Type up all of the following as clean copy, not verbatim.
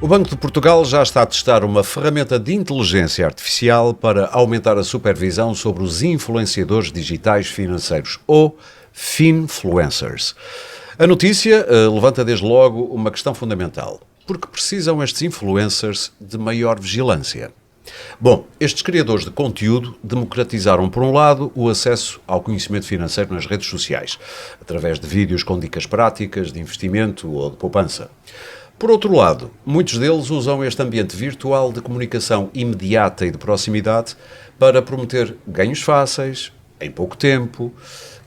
O Banco de Portugal já está a testar uma ferramenta de inteligência artificial para aumentar a supervisão sobre os influenciadores digitais financeiros, ou finfluencers. A notícia levanta desde logo uma questão fundamental. Por que precisam estes influencers de maior vigilância? Bom, estes criadores de conteúdo democratizaram, por um lado, o acesso ao conhecimento financeiro nas redes sociais, através de vídeos com dicas práticas de investimento ou de poupança. Por outro lado, muitos deles usam este ambiente virtual de comunicação imediata e de proximidade para prometer ganhos fáceis, em pouco tempo,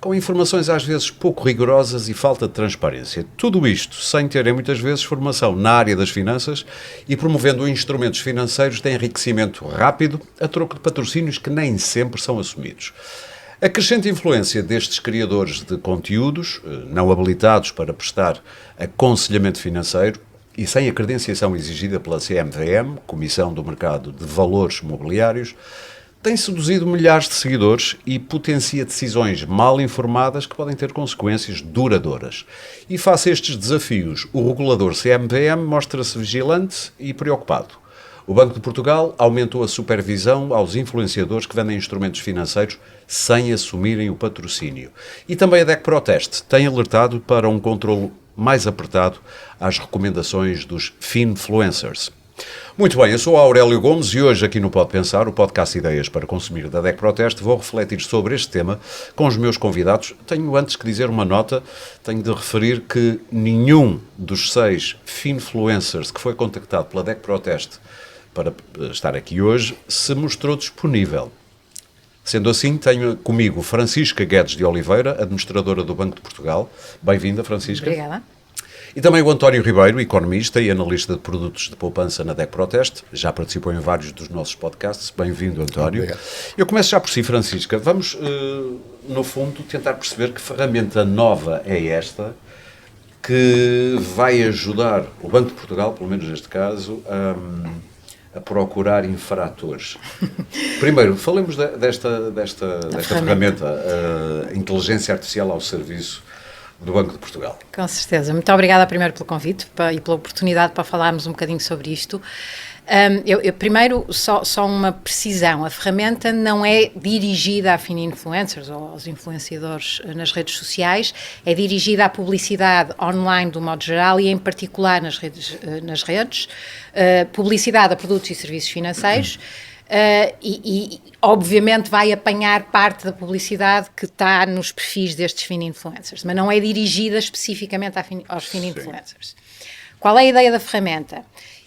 com informações às vezes pouco rigorosas e falta de transparência. Tudo isto sem terem muitas vezes formação na área das finanças e promovendo instrumentos financeiros de enriquecimento rápido a troco de patrocínios que nem sempre são assumidos. A crescente influência destes criadores de conteúdos, não habilitados para prestar aconselhamento financeiro e sem a credenciação exigida pela CMVM, Comissão do Mercado de Valores Mobiliários, tem seduzido milhares de seguidores e potencia decisões mal informadas que podem ter consequências duradouras. E face a estes desafios, o regulador CMVM mostra-se vigilante e preocupado. O Banco de Portugal aumentou a supervisão aos influenciadores que vendem instrumentos financeiros sem assumirem o patrocínio. E também a DEC Proteste tem alertado para um controlo mais apertado às recomendações dos finfluencers. Muito bem, eu sou Aurélio Gomes e hoje aqui no Pode Pensar, o podcast Ideias para Consumir da DEC Proteste, vou refletir sobre este tema com os meus convidados. Tenho antes que dizer uma nota, tenho de referir que nenhum dos 6 finfluencers que foi contactado pela DEC Proteste para estar aqui hoje se mostrou disponível. Sendo assim, tenho comigo Francisca Guedes de Oliveira, administradora do Banco de Portugal. Bem-vinda, Francisca. Obrigada. E também o António Ribeiro, economista e analista de produtos de poupança na DEC Proteste. Já participou em vários dos nossos podcasts. Bem-vindo, António. Obrigado. Eu começo já por si, Francisca. Vamos, no fundo, tentar perceber que ferramenta nova é esta que vai ajudar o Banco de Portugal, pelo menos neste caso, a procurar infratores. Primeiro, falemos desta ferramenta, a inteligência artificial ao serviço do Banco de Portugal. Com certeza. Muito obrigada primeiro pelo convite e pela oportunidade para falarmos um bocadinho sobre isto. Primeiro, só uma precisão. A ferramenta não é dirigida a influencers ou aos influenciadores nas redes sociais, é dirigida à publicidade online do modo geral e em particular nas redes, publicidade a produtos e serviços financeiros. Obviamente vai apanhar parte da publicidade que está nos perfis destes fin-influencers, mas não é dirigida especificamente aos fin-influencers. Qual é a ideia da ferramenta?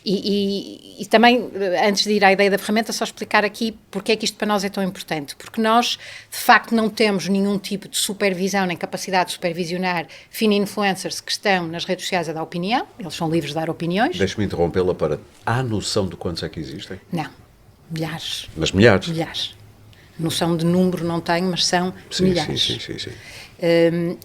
E também, antes de ir à ideia da ferramenta, só explicar aqui porque é que isto para nós é tão importante. Porque nós, de facto, não temos nenhum tipo de supervisão, nem capacidade de supervisionar fin-influencers que estão nas redes sociais a dar opinião. Eles são livres de dar opiniões. Deixe-me interrompê-la para... Há noção de quantos é que existem? Não. Milhares. Mas milhares? Milhares. Noção de número não tenho, mas são milhares. Sim.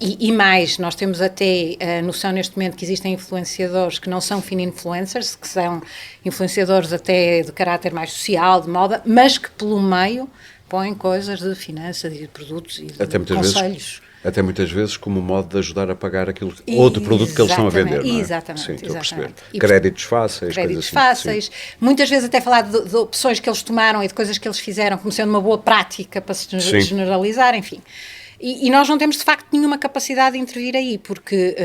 E mais, nós temos até a noção neste momento que existem influenciadores que não são fin-influencers, que são influenciadores até de caráter mais social, de moda, mas que pelo meio põem coisas de finanças e de produtos e de conselhos. Até muitas vezes como modo de ajudar a pagar aquilo, outro produto que eles estão a vender, não é? Exatamente. Sim, estou a perceber. E, créditos fáceis, créditos coisas assim. fáceis. Muitas vezes até falar de opções que eles tomaram e de coisas que eles fizeram como sendo uma boa prática para se generalizar, enfim. E nós não temos, de facto, nenhuma capacidade de intervir aí, porque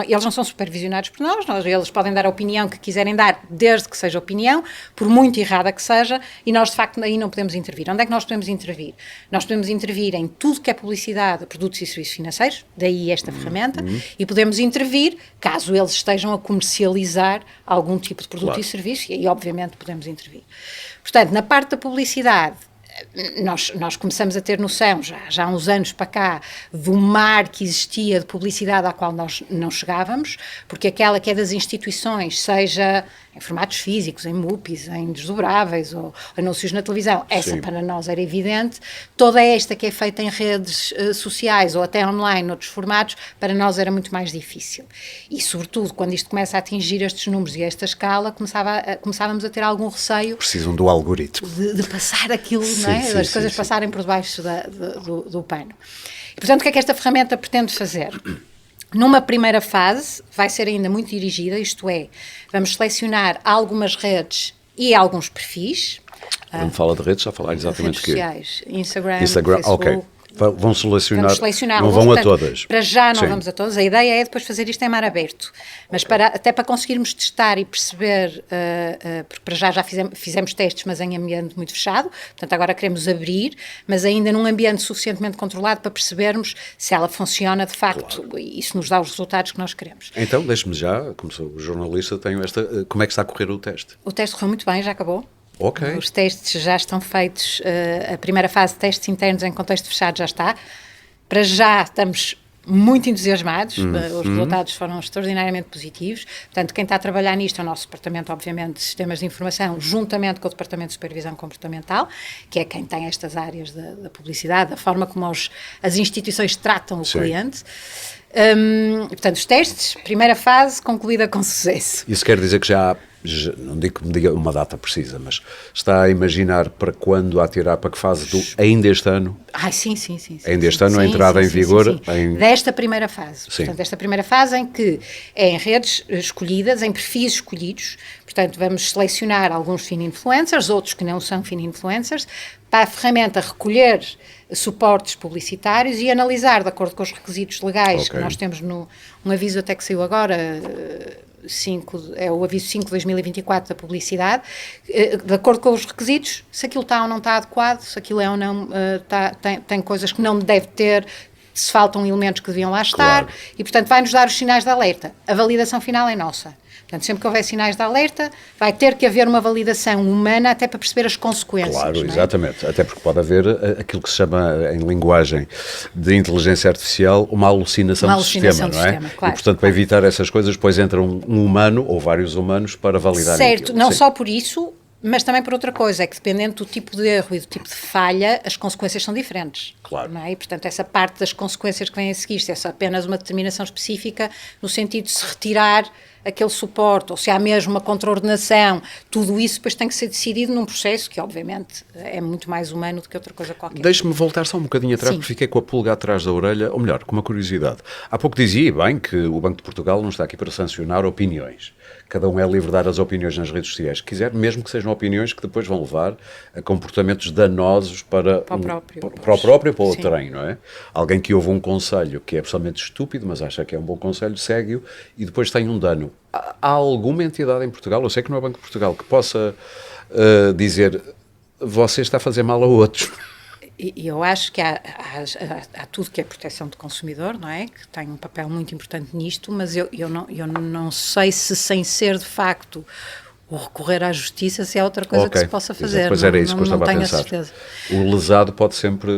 eles não são supervisionados por nós, eles podem dar a opinião que quiserem dar, desde que seja opinião, por muito errada que seja, e nós, de facto, aí não podemos intervir. Onde é que nós podemos intervir? Nós podemos intervir em tudo que é publicidade, produtos e serviços financeiros, daí esta ferramenta, e podemos intervir caso eles estejam a comercializar algum tipo de produto e serviço, e aí, obviamente, podemos intervir. Portanto, na parte da publicidade, nós começamos a ter noção, já há uns anos para cá, do mar que existia de publicidade à qual nós não chegávamos, porque aquela que é das instituições, seja em formatos físicos, em MUPIs, em desdobráveis ou anúncios na televisão, essa para nós era evidente. Toda esta que é feita em redes sociais ou até online, noutros formatos, para nós era muito mais difícil. E, sobretudo, quando isto começa a atingir estes números e esta escala, começávamos a ter algum receio. Precisam do algoritmo. De passar aquilo, não é? Das coisas passarem por debaixo do pano. E, portanto, o que é que esta ferramenta pretende fazer? Numa primeira fase, vai ser ainda muito dirigida, isto é, vamos selecionar algumas redes e alguns perfis. Quando fala de redes, está a falar exatamente redes o quê? sociais, Instagram, Instagram, Facebook. ok. Vão selecionar, Vamos selecionar não alguns, vão a portanto, todas. Para já não Sim. vamos a todas. A ideia é depois fazer isto em mar aberto. Mas até para conseguirmos testar e perceber, porque para já fizemos testes, mas em ambiente muito fechado, portanto agora queremos abrir, mas ainda num ambiente suficientemente controlado para percebermos se ela funciona de facto, e isso nos dá os resultados que nós queremos. Então, deixe-me já, como sou jornalista, tenho esta. Como é que está a correr o teste? O teste correu muito bem, já acabou. Ok. Os testes já estão feitos, a primeira fase de testes internos em contexto fechado já está. Para já estamos muito entusiasmados, os resultados foram extraordinariamente positivos. Portanto, quem está a trabalhar nisto é o nosso departamento, obviamente, de sistemas de informação, juntamente com o departamento de supervisão comportamental, que é quem tem estas áreas da publicidade, da forma como as instituições tratam o cliente. Portanto, os testes, primeira fase concluída com sucesso. Isso quer dizer que já não digo que me diga uma data precisa, mas está a imaginar para quando a tirar, para que fase ainda este ano? Sim. Ainda este ano a entrada em vigor? Desta primeira fase. Sim. Portanto, esta primeira fase em que é em redes escolhidas, em perfis escolhidos, portanto vamos selecionar alguns fin-influencers, outros que não são fin-influencers, para a ferramenta recolher suportes publicitários e analisar de acordo com os requisitos legais que nós temos no aviso até que saiu agora, é o aviso 5/2024 da publicidade, de acordo com os requisitos, se aquilo está ou não está adequado, se aquilo é ou não tem coisas que não deve ter, se faltam elementos que deviam lá estar, e portanto vai-nos dar os sinais de alerta. A validação final é nossa. Portanto, sempre que houver sinais de alerta, vai ter que haver uma validação humana até para perceber as consequências. Claro, exatamente. Até porque pode haver aquilo que se chama, em linguagem de inteligência artificial, uma alucinação do sistema, não é? Claro, e, portanto, para evitar essas coisas, depois entra um humano ou vários humanos para validar certo, aquilo. Não só por isso, mas também por outra coisa, é que dependendo do tipo de erro e do tipo de falha, as consequências são diferentes. Claro. Não é? E, portanto, essa parte das consequências que vêm a seguir, se é só apenas uma determinação específica, no sentido de se retirar aquele suporte, ou se há mesmo uma contraordenação, tudo isso depois tem que ser decidido num processo que, obviamente, é muito mais humano do que outra coisa qualquer. Deixe-me voltar só um bocadinho atrás, porque fiquei com a pulga atrás da orelha, ou melhor, com uma curiosidade. Há pouco dizia bem que o Banco de Portugal não está aqui para sancionar opiniões. Cada um é livre de dar as opiniões nas redes sociais que quiser, mesmo que sejam opiniões que depois vão levar a comportamentos danosos para o próprio, para o terreno, não é? Alguém que ouve um conselho que é absolutamente estúpido, mas acha que é um bom conselho, segue-o e depois tem um dano. Há alguma entidade em Portugal, eu sei que não é o Banco de Portugal, que possa dizer você está a fazer mal a outros? E eu acho que há tudo que é proteção do consumidor, não é? Que tem um papel muito importante nisto, mas eu não sei se sem ser de facto o recorrer à justiça se é outra coisa que se possa fazer. Pois era isso que eu estava a pensar. Certeza. O lesado pode sempre,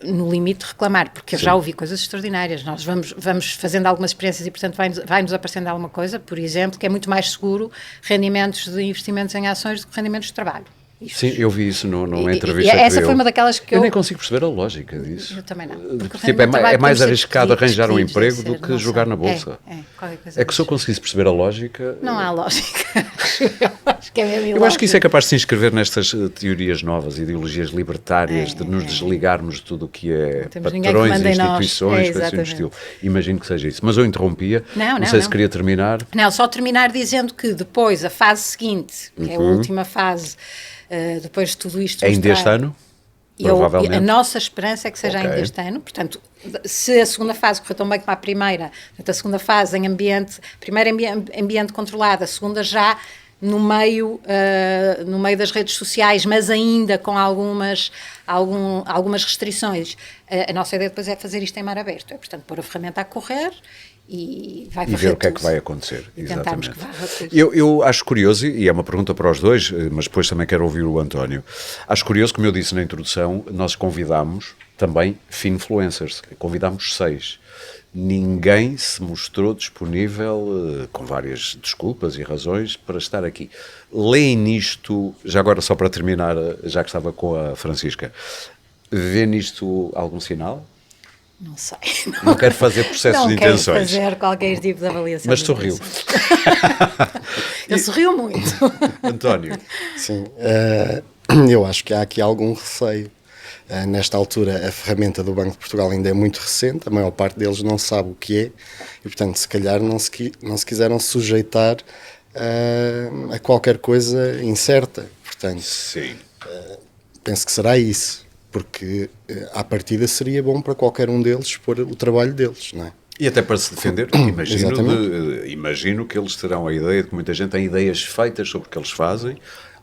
no limite, reclamar, porque eu já ouvi coisas extraordinárias. Nós vamos fazendo algumas experiências e, portanto, vai-nos aparecendo alguma coisa, por exemplo, que é muito mais seguro rendimentos de investimentos em ações do que rendimentos de trabalho. Sim, eu vi isso numa entrevista. Essa foi uma daquelas que eu nem consigo perceber a lógica disso. Eu também não. Tipo, é mais arriscado arranjar um emprego do que jogar na bolsa. É que se eu conseguisse perceber a lógica... Não há lógica. Acho que é mesmo ilógico. Eu acho que isso é capaz de se inscrever nestas teorias novas, ideologias libertárias, de nos desligarmos de tudo o que é patrões, instituições, coisas do estilo. Imagino que seja isso. Mas eu interrompia. Não sei se queria terminar. Não, só terminar dizendo que depois, a fase seguinte, que é a última fase... depois de tudo isto... Ainda este ano? Provavelmente. A nossa esperança é que seja ainda este ano. Portanto, se a segunda fase correr tão bem como a primeira, portanto, a segunda fase em primeiro ambiente controlado, a segunda já no meio das redes sociais, mas ainda com algumas restrições. A nossa ideia depois é fazer isto em mar aberto. É, portanto, pôr a ferramenta a correr e ver o que é que vai acontecer. E tentarmos que vá acontecer. Eu acho curioso, e é uma pergunta para os dois, mas depois também quero ouvir o António. Acho curioso, como eu disse na introdução, nós convidámos também finfluencers, convidámos 6. Ninguém se mostrou disponível, com várias desculpas e razões, para estar aqui. Leem nisto, já agora só para terminar, já que estava com a Francisca, vê nisto algum sinal? Não sei. Não quero fazer processo de intenções. Não quero fazer qualquer tipo de avaliação. Mas sorriu. Eu sorrio muito. António. Sim, eu acho que há aqui algum receio Nesta altura, a ferramenta do Banco de Portugal ainda é muito recente, a maior parte deles não sabe o que é e, portanto, se calhar não se quiseram sujeitar a qualquer coisa incerta. Portanto, Sim. penso que será isso, porque à partida seria bom para qualquer um deles expor o trabalho deles, não é? E até para se defender, imagino que eles terão a ideia de que muita gente tem ideias feitas sobre o que eles fazem,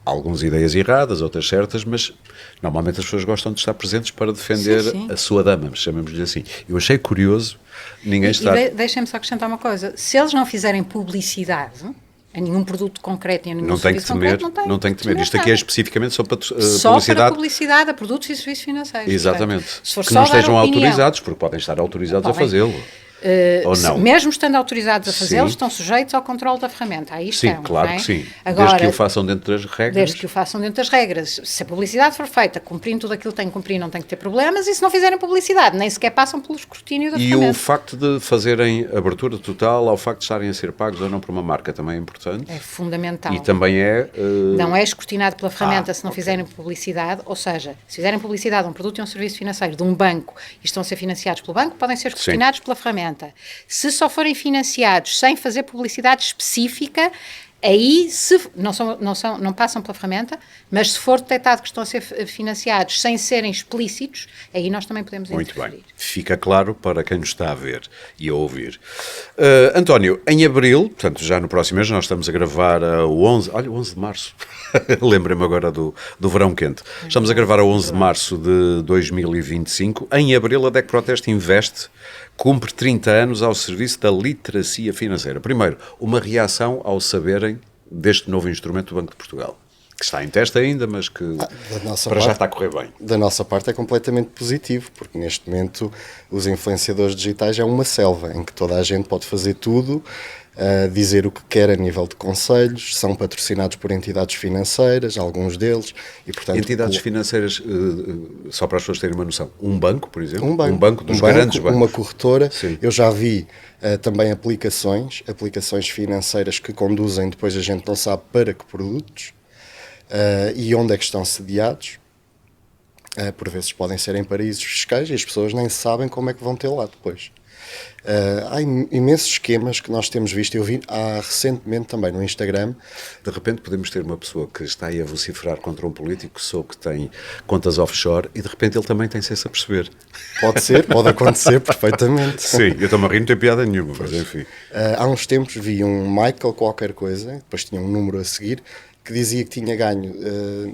algumas ideias erradas, outras certas, mas normalmente as pessoas gostam de estar presentes para defender a sua dama, chamemos-lhe assim. Eu achei curioso ninguém estar... Deixem-me só acrescentar uma coisa. Se eles não fizerem publicidade a nenhum produto concreto e a nenhum serviço concreto, não tem que temer. Isto aqui é especificamente só para para publicidade a produtos e serviços financeiros. Exatamente. Portanto, se for que só não estejam opinião, autorizados, porque podem estar autorizados a fazê-lo. Ou não? Mesmo estando autorizados a fazê-lo, estão sujeitos ao controle da ferramenta. Aí estão, sim, claro não é? que sim. Agora, desde que o façam dentro das regras. Desde que o façam dentro das regras. Se a publicidade for feita cumprindo tudo aquilo que tem que cumprir, não tem que ter problemas, e se não fizerem publicidade, nem sequer passam pelo escrutínio da ferramenta. E o facto de fazerem abertura total ao facto de estarem a ser pagos ou não por uma marca também é importante. É fundamental. E também é... Não é escrutinado pela ferramenta se não fizerem publicidade, ou seja, se fizerem publicidade de um produto e um serviço financeiro de um banco e estão a ser financiados pelo banco, podem ser escrutinados pela ferramenta. Se só forem financiados sem fazer publicidade específica, aí não passam pela ferramenta, mas se for detectado que estão a ser financiados sem serem explícitos, aí nós também podemos interferir. Muito bem. Fica claro para quem nos está a ver e a ouvir. António, em abril, portanto já no próximo mês, nós estamos a gravar o 11 de março. Lembrei-me agora do verão quente. Estamos a gravar a 11 de março de 2025. Em abril, a DEC Proteste investe, cumpre 30 anos ao serviço da literacia financeira. Primeiro, uma reação ao saberem deste novo instrumento do Banco de Portugal, que está em teste ainda, mas que já está a correr bem. Da nossa parte é completamente positivo, porque neste momento os influenciadores digitais é uma selva, em que toda a gente pode fazer tudo, dizer o que quer a nível de conselhos, são patrocinados por entidades financeiras, alguns deles. E, portanto, entidades financeiras, só para as pessoas terem uma noção, um banco, por exemplo? Um banco dos grandes bancos. Uma corretora. Sim. Eu já vi também aplicações financeiras que conduzem, depois a gente não sabe para que produtos e onde é que estão sediados. Por vezes podem ser em paraísos fiscais e as pessoas nem sabem como é que vão ter lá depois. Há imensos esquemas que nós temos visto. Eu vi recentemente também no Instagram. De repente podemos ter uma pessoa que está aí a vociferar contra um político que soube que tem contas offshore e de repente ele também tem-se a perceber. Pode ser, pode acontecer perfeitamente. Sim, eu estou-me a rir, não tem piada nenhuma, mas enfim. Há uns tempos vi um Michael qualquer coisa, depois tinha um número a seguir, que dizia que tinha ganho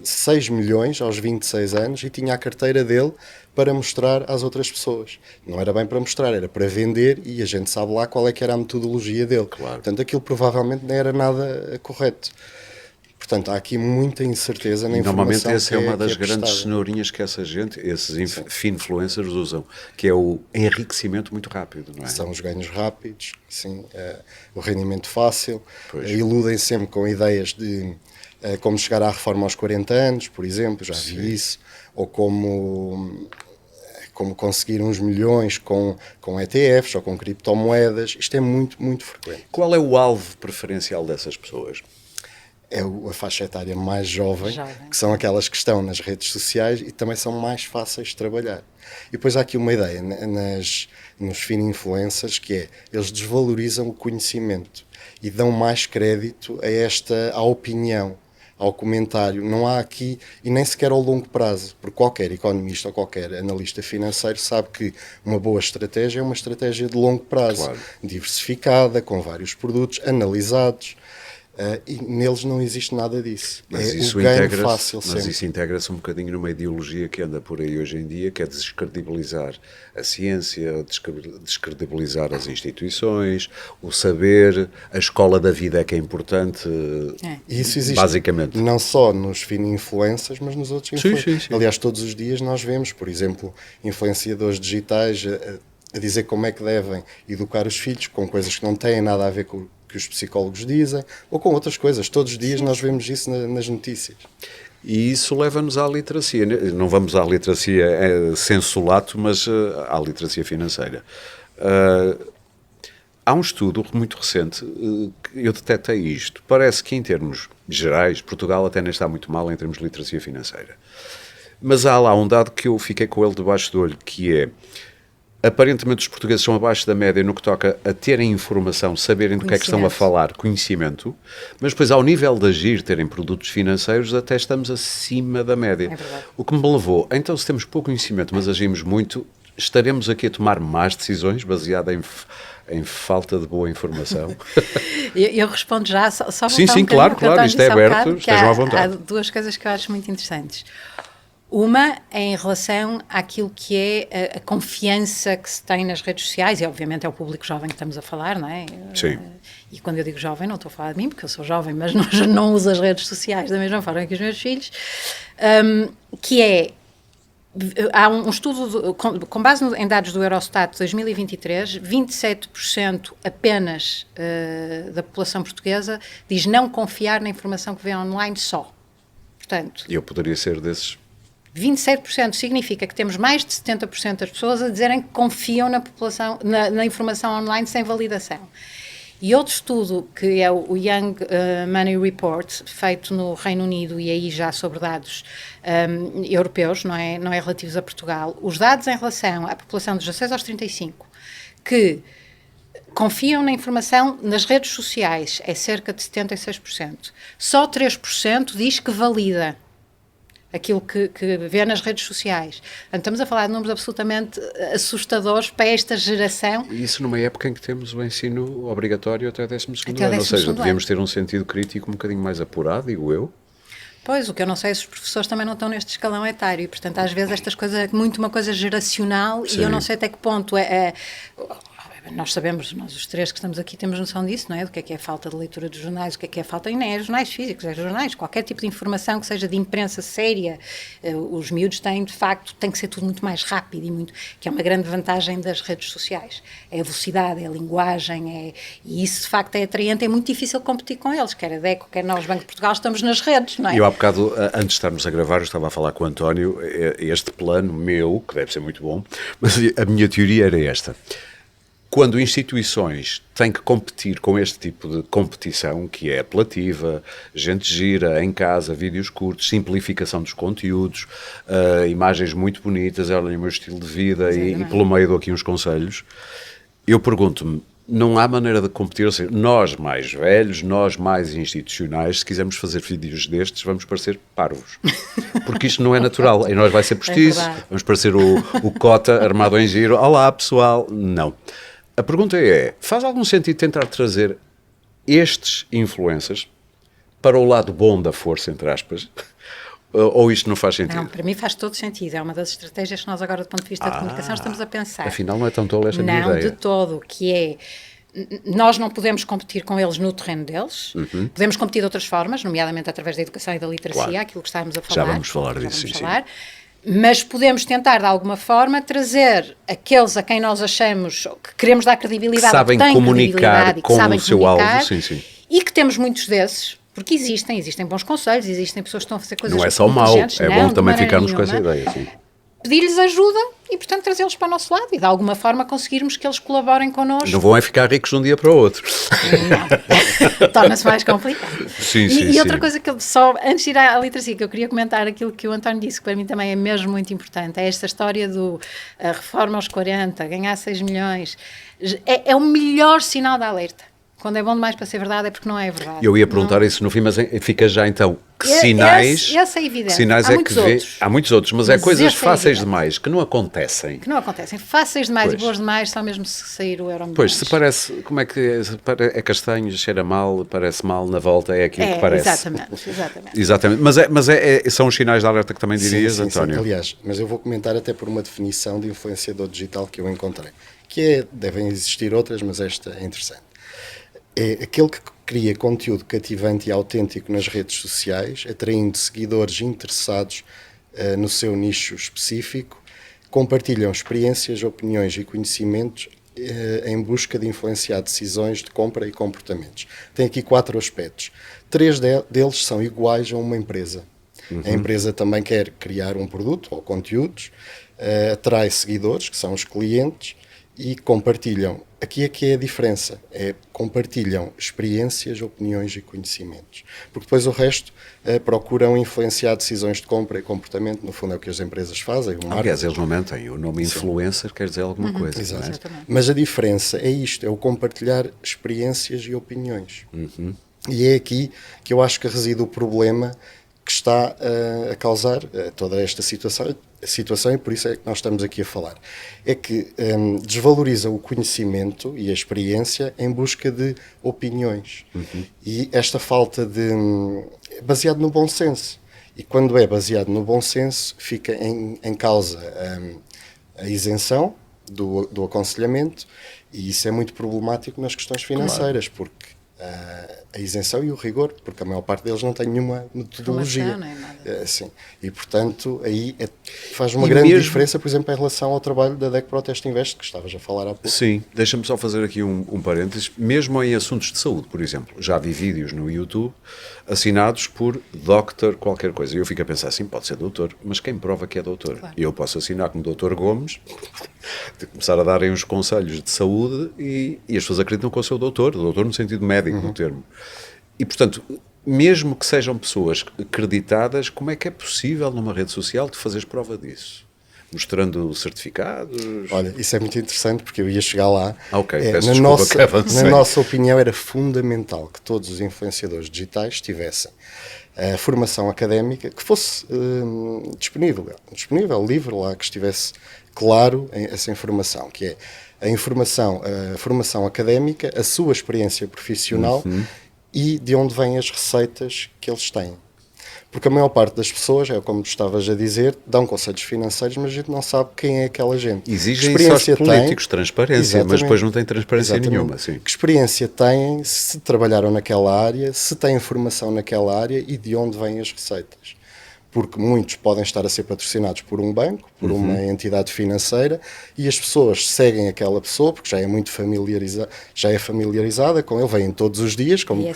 6 milhões aos 26 anos e tinha a carteira dele para mostrar às outras pessoas. Não era bem para mostrar, era para vender e a gente sabe lá qual é que era a metodologia dele. Claro. Portanto, aquilo provavelmente não era nada correto. Portanto, há aqui muita incerteza na informação. Normalmente essa é uma das grandes prestada. cenourinhas que essa gente, esses finfluencers usam, que é o enriquecimento muito rápido, não é? São os ganhos rápidos, sim, o rendimento fácil, Pois. Iludem sempre com ideias de como chegar à reforma aos 40 anos, por exemplo, já vi isso, ou como conseguir uns milhões com ETFs ou com criptomoedas. Isto é muito, muito frequente. Qual é o alvo preferencial dessas pessoas? É a faixa etária mais jovem, que são aquelas que estão nas redes sociais e também são mais fáceis de trabalhar. E depois há aqui uma ideia nos influencers, que é, eles desvalorizam o conhecimento e dão mais crédito à opinião, ao comentário. Não há aqui, e nem sequer ao longo prazo, porque qualquer economista ou qualquer analista financeiro sabe que uma boa estratégia é uma estratégia de longo prazo, claro, diversificada, com vários produtos analisados. E neles não existe nada disso. Mas isso integra-se um bocadinho numa ideologia que anda por aí hoje em dia, que é descredibilizar a ciência, descredibilizar as instituições, o saber, a escola da vida é que é importante, e isso existe basicamente. Não só nos influencers, mas nos outros influencers. Sim. Aliás, todos os dias nós vemos, por exemplo, influenciadores digitais a dizer como é que devem educar os filhos com coisas que não têm nada a ver com que os psicólogos dizem, ou com outras coisas. Todos os dias nós vemos isso nas notícias. E isso leva-nos à literacia. Não vamos à literacia sensolato, mas à literacia financeira. Há um estudo muito recente que eu detetei isto. Parece que, em termos gerais, Portugal até nem está muito mal em termos de literacia financeira. Mas há lá um dado que eu fiquei com ele debaixo do olho, que é, aparentemente os portugueses são abaixo da média no que toca a terem informação, saberem do que é que estão a falar, conhecimento, mas depois ao nível de agir, terem produtos financeiros, até estamos acima da média. É verdade. O que me levou, então se temos pouco conhecimento, mas agimos muito, estaremos aqui a tomar más decisões baseadas em falta de boa informação? Eu respondo já, só Sim, voltar sim, um claro, bocadinho ao que claro, o isto é António disse há aberto, bocado, que estejam à há vontade. duas coisas que eu acho muito interessantes. Uma é em relação àquilo que é a confiança que se tem nas redes sociais, e obviamente é o público jovem que estamos a falar, não é? Sim. E quando eu digo jovem, não estou a falar de mim, porque eu sou jovem, mas não uso as redes sociais da mesma forma que os meus filhos, que é, há um estudo, com base em dados do Eurostat de 2023, 27% apenas da população portuguesa diz não confiar na informação que vê online só. Portanto, E eu poderia ser desses. 27% significa que temos mais de 70% das pessoas a dizerem que confiam na população, na informação online sem validação. E outro estudo, que é o Young Money Report, feito no Reino Unido, e aí já sobre dados europeus, não é relativos a Portugal, os dados em relação à população de 16 aos 35, que confiam na informação nas redes sociais, é cerca de 76%. Só 3% diz que valida aquilo que vê nas redes sociais. Portanto, estamos a falar de números absolutamente assustadores para esta geração. E isso numa época em que temos o ensino obrigatório até 12º Até ano, ou seja, 12º devíamos ter um sentido crítico um bocadinho mais apurado, digo eu. Pois, o que eu não sei é se os professores também não estão neste escalão etário e, portanto, às vezes estas coisas é muito uma coisa geracional. Sim. E eu não sei até que ponto nós sabemos, nós os três que estamos aqui temos noção disso, não é? Do que é a falta de leitura dos jornais, o que é a falta, e nem é jornais físicos, é jornais, qualquer tipo de informação que seja de imprensa séria, os miúdos têm, de facto, tem que ser tudo muito mais rápido e muito, que é uma grande vantagem das redes sociais. É a velocidade, é a linguagem, e isso de facto é atraente, é muito difícil competir com eles, quer a DECO, quer nós, Banco de Portugal, estamos nas redes, não é? E eu há bocado, antes de estarmos a gravar, eu estava a falar com o António, este plano meu, que deve ser muito bom, mas a minha teoria era esta. Quando instituições têm que competir com este tipo de competição, que é apelativa, gente gira, em casa, vídeos curtos, simplificação dos conteúdos, imagens muito bonitas, olhem o meu estilo de vida e pelo meio dou aqui uns conselhos, eu pergunto-me, não há maneira de competir, ou seja, nós mais velhos, nós mais institucionais, se quisermos fazer vídeos destes, vamos parecer parvos. Porque isto não é natural. Em nós vai ser postiço, vamos parecer o Cota armado em giro. Olá, pessoal. Não. A pergunta é, faz algum sentido tentar trazer estes influencers para o lado bom da força, entre aspas? Ou isto não faz sentido? Não, para mim faz todo sentido. É uma das estratégias que nós agora, do ponto de vista da comunicação, estamos a pensar. Afinal, não é tão tola esta minha ideia. Não, de todo, que é... Nós não podemos competir com eles no terreno deles, podemos competir de outras formas, nomeadamente através da educação e da literacia, claro. Aquilo que estávamos a falar. Já vamos falar disso, sim. Mas podemos tentar, de alguma forma, trazer aqueles a quem nós achamos que queremos dar credibilidade, que sabem comunicar com o seu alvo, sim. E que temos muitos desses, porque existem bons conselhos, existem pessoas que estão a fazer coisas não é só mau, é bom também ficarmos nenhuma. Com essa ideia, sim. Pedir-lhes ajuda e, portanto, trazê-los para o nosso lado e, de alguma forma, conseguirmos que eles colaborem connosco. Não vão é ficar ricos de um dia para o outro. Não. Torna-se mais complicado. Sim, e outra coisa que eu só, antes de ir à literacia, que eu queria comentar aquilo que o António disse, que para mim também é mesmo muito importante, é esta história do reforma aos 40, ganhar 6 milhões. É o melhor sinal de alerta. Quando é bom demais para ser verdade é porque não é verdade. Eu ia perguntar isso no fim, mas fica já então, que sinais... Esse é evidente. Que sinais há muitos que vê? Outros. Há muitos outros, mas é coisas fáceis demais, que não acontecem. Fáceis demais e boas demais, só mesmo se sair o euro. Pois, se parece, como é que é castanho, cheira mal, parece mal, na volta é aquilo que parece. Exatamente. Mas são os sinais de alerta que também dirias, sim, António? Sim. Aliás, mas eu vou comentar até por uma definição de influenciador digital que eu encontrei, que devem existir outras, mas esta é interessante. É aquele que cria conteúdo cativante e autêntico nas redes sociais, atraindo seguidores interessados no seu nicho específico, compartilham experiências, opiniões e conhecimentos em busca de influenciar decisões de compra e comportamentos. Tem aqui 4 aspectos. 3 deles são iguais a uma empresa. A empresa também quer criar um produto ou conteúdos, atrai seguidores, que são os clientes, e compartilham aqui é que é a diferença, compartilham experiências, opiniões e conhecimentos, porque depois o resto procuram influenciar decisões de compra e comportamento, no fundo é o que as empresas fazem. Aliás, eles não mentem, o nome influencer quer dizer alguma coisa. Exato. Não é? Mas a diferença é isto, é o compartilhar experiências e opiniões. E é aqui que eu acho que reside o problema que está a causar toda esta situação, e por isso é que nós estamos aqui a falar. É que desvaloriza o conhecimento e a experiência em busca de opiniões. E esta falta de... baseado no bom senso. E quando é baseado no bom senso, fica em causa a isenção do aconselhamento, e isso é muito problemático nas questões financeiras, porque a isenção e o rigor, porque a maior parte deles não tem nenhuma metodologia. Não é nada. Sim. E, portanto, aí faz uma grande diferença, por exemplo, em relação ao trabalho da DEC Protest Invest, que estavas a falar há pouco. Sim, deixa-me só fazer aqui um parênteses. Mesmo em assuntos de saúde, por exemplo, já vi vídeos no YouTube assinados por Dr. qualquer coisa. E eu fico a pensar assim, pode ser doutor, mas quem prova que é doutor? Claro. E eu posso assinar como Dr. Gomes, de começar a darem uns conselhos de saúde e as pessoas acreditam que eu sou doutor no sentido médico do termo. E, portanto, mesmo que sejam pessoas acreditadas, como é que é possível numa rede social tu fazeres prova disso? Mostrando certificados? Olha, isso é muito interessante porque eu ia chegar lá. Ok, peço desculpa que avancei. Na nossa opinião era fundamental que todos os influenciadores digitais tivessem a formação académica que fosse disponível, livre lá, que estivesse claro essa informação, que é a formação académica, a sua experiência profissional e de onde vêm as receitas que eles têm. Porque a maior parte das pessoas, é como tu estavas a dizer, dão conselhos financeiros, mas a gente não sabe quem é aquela gente. Exigem só políticos transparência, mas depois não tem transparência nenhuma. Sim. Que experiência têm, se trabalharam naquela área, se têm formação naquela área e de onde vêm as receitas. Porque muitos podem estar a ser patrocinados por um banco, por uma entidade financeira, e as pessoas seguem aquela pessoa, porque já é muito familiarizada com ele, vêm todos os dias, como a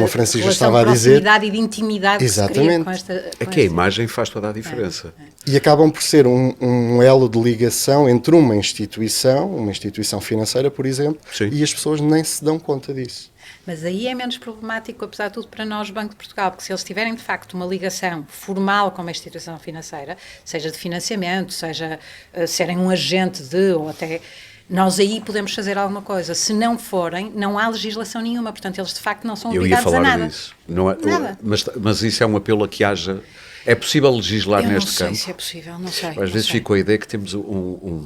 Francisca estava a dizer. Proximidade e de intimidade. Exatamente. Que se cria com a imagem faz toda a diferença. E acabam por ser um elo de ligação entre uma instituição financeira, por exemplo, e as pessoas nem se dão conta disso. Mas aí é menos problemático, apesar de tudo, para nós, Banco de Portugal, porque se eles tiverem, de facto, uma ligação formal com uma instituição financeira, seja de financiamento, seja serem um agente ou até... Nós aí podemos fazer alguma coisa. Se não forem, não há legislação nenhuma. Portanto, eles, de facto, não são obrigados a nada. Eu ia falar disso. Não é, nada. Mas isso é um apelo a que haja... É possível legislar neste campo? Eu não sei se é possível, não sei. Às vezes fico a ideia que temos um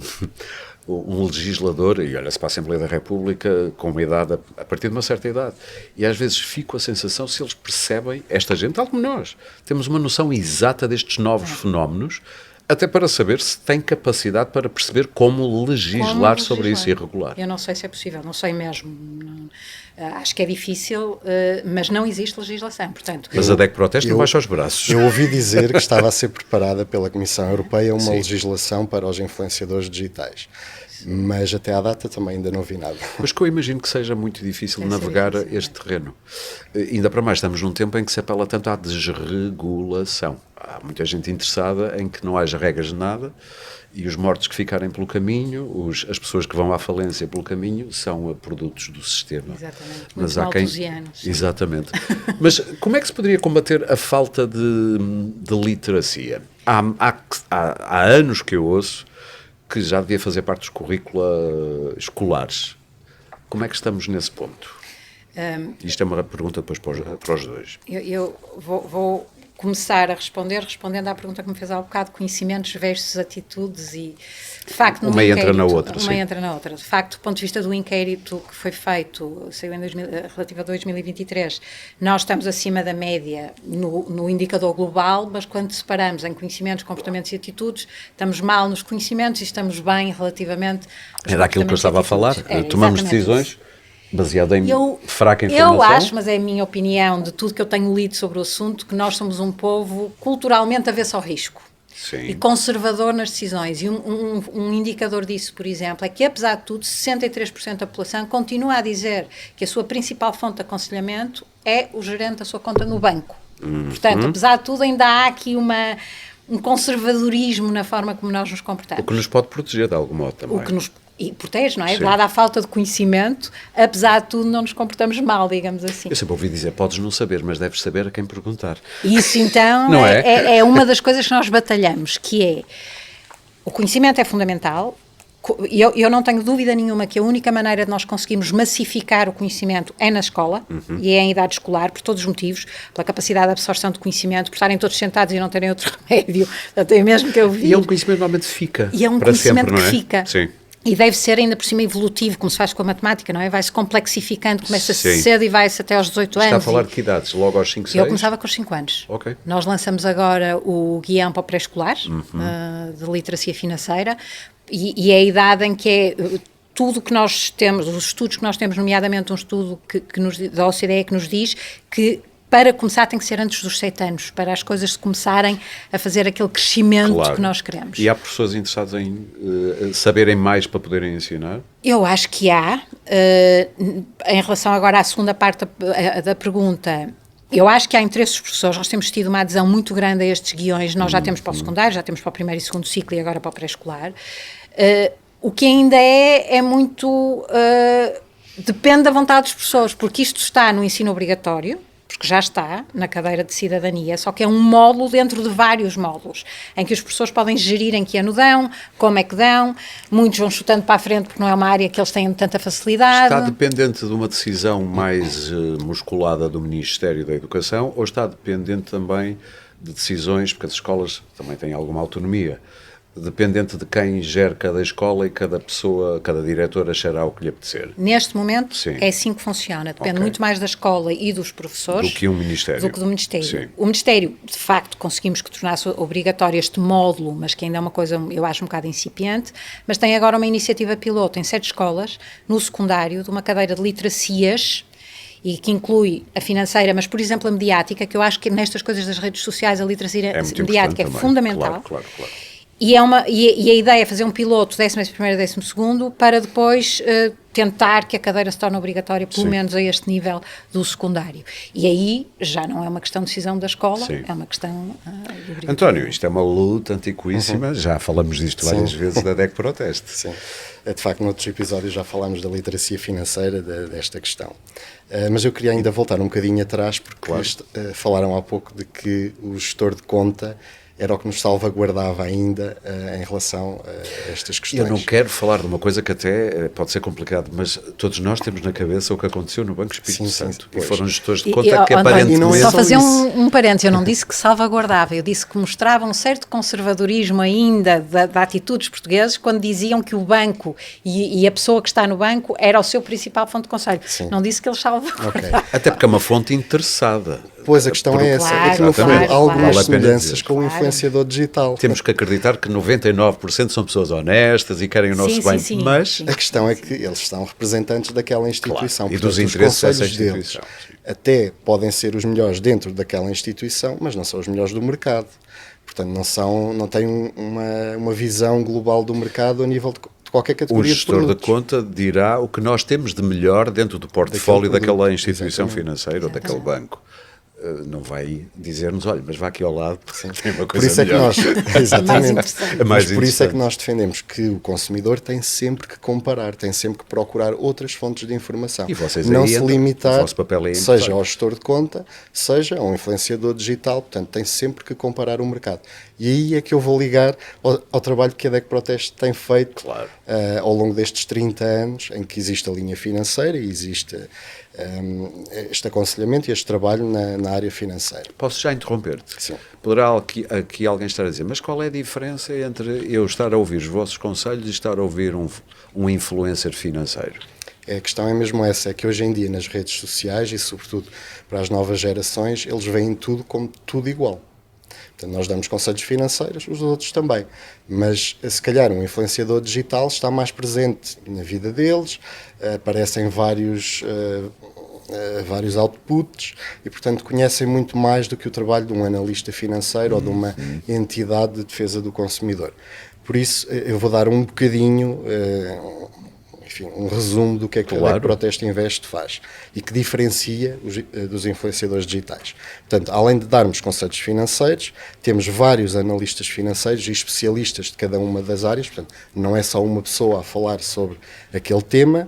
legislador, e olha-se para a Assembleia da República com uma idade, a partir de uma certa idade, e às vezes fico a sensação, se eles percebem, esta gente, tal como nós, temos uma noção exata destes novos fenómenos, até para saber se tem capacidade para perceber como legislar sobre isso e regular. Eu não sei se é possível, não sei mesmo. Acho que é difícil, mas não existe legislação, portanto... Mas a DEC Protest não baixa os braços. Eu ouvi dizer que estava a ser preparada pela Comissão Europeia uma legislação para os influenciadores digitais. Mas até à data também ainda não vi nada. Mas que eu imagino que seja muito difícil navegar este terreno. Ainda para mais, estamos num tempo em que se apela tanto à desregulação. Há muita gente interessada em que não haja regras de nada e os mortos que ficarem pelo caminho, as pessoas que vão à falência pelo caminho, são produtos do sistema. Exatamente. Mas há malthusianos. Exatamente. Mas como é que se poderia combater a falta de literacia? Há anos que eu ouço que já devia fazer parte dos currícula escolares. Como é que estamos nesse ponto? Isto é uma pergunta depois para os dois. Eu vou começar a respondendo à pergunta que me fez há um bocado, conhecimentos versus atitudes e, de facto, uma entra na outra. De facto, do ponto de vista do inquérito que foi feito, saiu relativo a 2023, nós estamos acima da média no indicador global, mas quando separamos em conhecimentos, comportamentos e atitudes, estamos mal nos conhecimentos e estamos bem relativamente aos Era aquilo que eu estava a falar. Tomamos decisões... Isso. Baseado em fraca informação? Eu acho, mas é a minha opinião, de tudo que eu tenho lido sobre o assunto, que nós somos um povo culturalmente avesso ao risco. Sim. E conservador nas decisões. E um indicador disso, por exemplo, é que, apesar de tudo, 63% da população continua a dizer que a sua principal fonte de aconselhamento é o gerente da sua conta no banco. Portanto, apesar de tudo, ainda há aqui um conservadorismo na forma como nós nos comportamos. O que nos pode proteger de algum modo também. e protege, não é? Sim. Dada a falta de conhecimento, apesar de tudo, não nos comportamos mal, digamos assim. Eu sempre ouvi dizer, podes não saber, mas deves saber a quem perguntar. Isso, então, Não é? é uma das coisas que nós batalhamos, que é, o conhecimento é fundamental. Eu não tenho dúvida nenhuma que a única maneira de nós conseguirmos massificar o conhecimento é na escola, e é em idade escolar, por todos os motivos, pela capacidade de absorção de conhecimento, por estarem todos sentados e não terem outro remédio, até mesmo que eu vi. E é um conhecimento que normalmente fica. E é um para conhecimento sempre, não é? que fica. Sim. E deve ser ainda por cima evolutivo, como se faz com a matemática, não é? Vai-se complexificando, começa-se Sim. cedo e vai-se até aos 18 anos. Está a falar de que idades? Logo aos 5, 6? Eu começava com os 5 anos. Ok. Nós lançamos agora o guião para o pré-escolar, de literacia financeira, e é a idade em que é tudo que nós temos, os estudos que nós temos, nomeadamente um estudo da OCDE que nos diz que para começar tem que ser antes dos 7 anos, para as coisas começarem a fazer aquele crescimento Claro. que nós queremos. E há pessoas interessadas em saberem mais para poderem ensinar? Eu acho que há. Em relação agora à segunda parte da pergunta, eu acho que há interesse dos professores. Nós temos tido uma adesão muito grande a estes guiões. Nós já temos para o secundário, já temos para o primeiro e segundo ciclo e agora para o pré-escolar. O que ainda é muito... depende da vontade dos professores, porque isto está no ensino obrigatório, porque já está na cadeira de cidadania, só que é um módulo dentro de vários módulos, em que os professores podem gerir em que ano dão, como é que dão, muitos vão chutando para a frente porque não é uma área que eles têm tanta facilidade. Está dependente de uma decisão mais musculada do Ministério da Educação ou está dependente também de decisões, porque as escolas também têm alguma autonomia, dependente de quem gere cada escola e cada pessoa, cada diretor achará o que lhe apetecer? Neste momento, Sim. é assim que funciona. Depende Ok. muito mais da escola e dos professores Do que um Ministério. do que do Ministério. Sim. O Ministério, de facto, conseguimos que tornasse obrigatório este módulo, mas que ainda é uma coisa, eu acho, um bocado incipiente, mas tem agora uma iniciativa piloto em 7 escolas, no secundário, de uma cadeira de literacias, e que inclui a financeira, mas, por exemplo, a mediática, que eu acho que nestas coisas das redes sociais a literacia É muito mediática é importante também. fundamental. Claro. E a ideia é fazer um piloto 11º e 12º para depois tentar que a cadeira se torne obrigatória, pelo Sim. menos a este nível do secundário. E aí já não é uma questão de decisão da escola, Sim. é uma questão de obrigatória. António, isto é uma luta antiquíssima, já falamos disto várias vezes da DEC Proteste. Sim, de facto, noutros episódios já falámos da literacia financeira, desta questão. Mas eu queria ainda voltar um bocadinho atrás, porque falaram há pouco de que o gestor de conta era o que nos salvaguardava ainda em relação a estas questões. Eu não quero falar de uma coisa que até pode ser complicado, mas todos nós temos na cabeça o que aconteceu no Banco Espírito Santo. E foram gestores de conta que aparentemente... não é só só fazer isso. um parênteses, eu não disse que salvaguardava, eu disse que mostrava um certo conservadorismo ainda da atitude dos portugueses quando diziam que o banco e a pessoa que está no banco era o seu principal fonte de conselho. Sim. Não disse que eles salvaguardavam. Até porque é uma fonte interessada. Pois, a questão é essa, Claro, é que no fundo claro, há algumas vale a pena semelhanças dizer. com o influenciador digital. Temos que acreditar que 99% são pessoas honestas e querem o nosso Sim, bem, sim, sim. mas... Sim. A questão é que eles são representantes daquela instituição. Claro, e portanto, dos os interesses dessa conselhos deles instituição, sim. até podem ser os melhores dentro daquela instituição, mas não são os melhores do mercado. Portanto, não têm uma visão global do mercado a nível de qualquer O categoria de gestor da produtos. conta dirá o que nós temos de melhor dentro do portfólio Daquele daquela produto, instituição exatamente. financeira ou daquele banco. Não vai dizer-nos, olha, mas vá aqui ao lado, tem uma Por coisa isso é que melhor. nós, exatamente, interessante. É mais mas por isso é que interessante. nós defendemos que o consumidor tem sempre que comparar, tem sempre que procurar outras fontes de informação. E vocês não aí se entram, limitar, o vosso papel é seja importante. ao gestor de conta, seja ao influenciador digital, portanto tem sempre que comparar o mercado. E aí é que eu vou ligar ao trabalho que a DEC Proteste tem feito Claro. ao longo destes 30 anos, em que existe a linha financeira e existe este aconselhamento e este trabalho na área financeira. Posso já interromper-te? Sim. Poderá aqui alguém estar a dizer, mas qual é a diferença entre eu estar a ouvir os vossos conselhos e estar a ouvir um influencer financeiro? A questão é mesmo essa, é que hoje em dia nas redes sociais e sobretudo para as novas gerações, eles veem tudo como tudo igual. Portanto, nós damos conselhos financeiros, os outros também, mas se calhar um influenciador digital está mais presente na vida deles, aparecem vários outputs e, portanto, conhecem muito mais do que o trabalho de um analista financeiro ou de uma entidade de defesa do consumidor. Por isso, eu vou dar um bocadinho, enfim, um resumo do que é que a DEC Proteste Invest faz e que diferencia dos influenciadores digitais. Portanto, além de darmos conselhos financeiros, temos vários analistas financeiros e especialistas de cada uma das áreas, portanto, não é só uma pessoa a falar sobre aquele tema,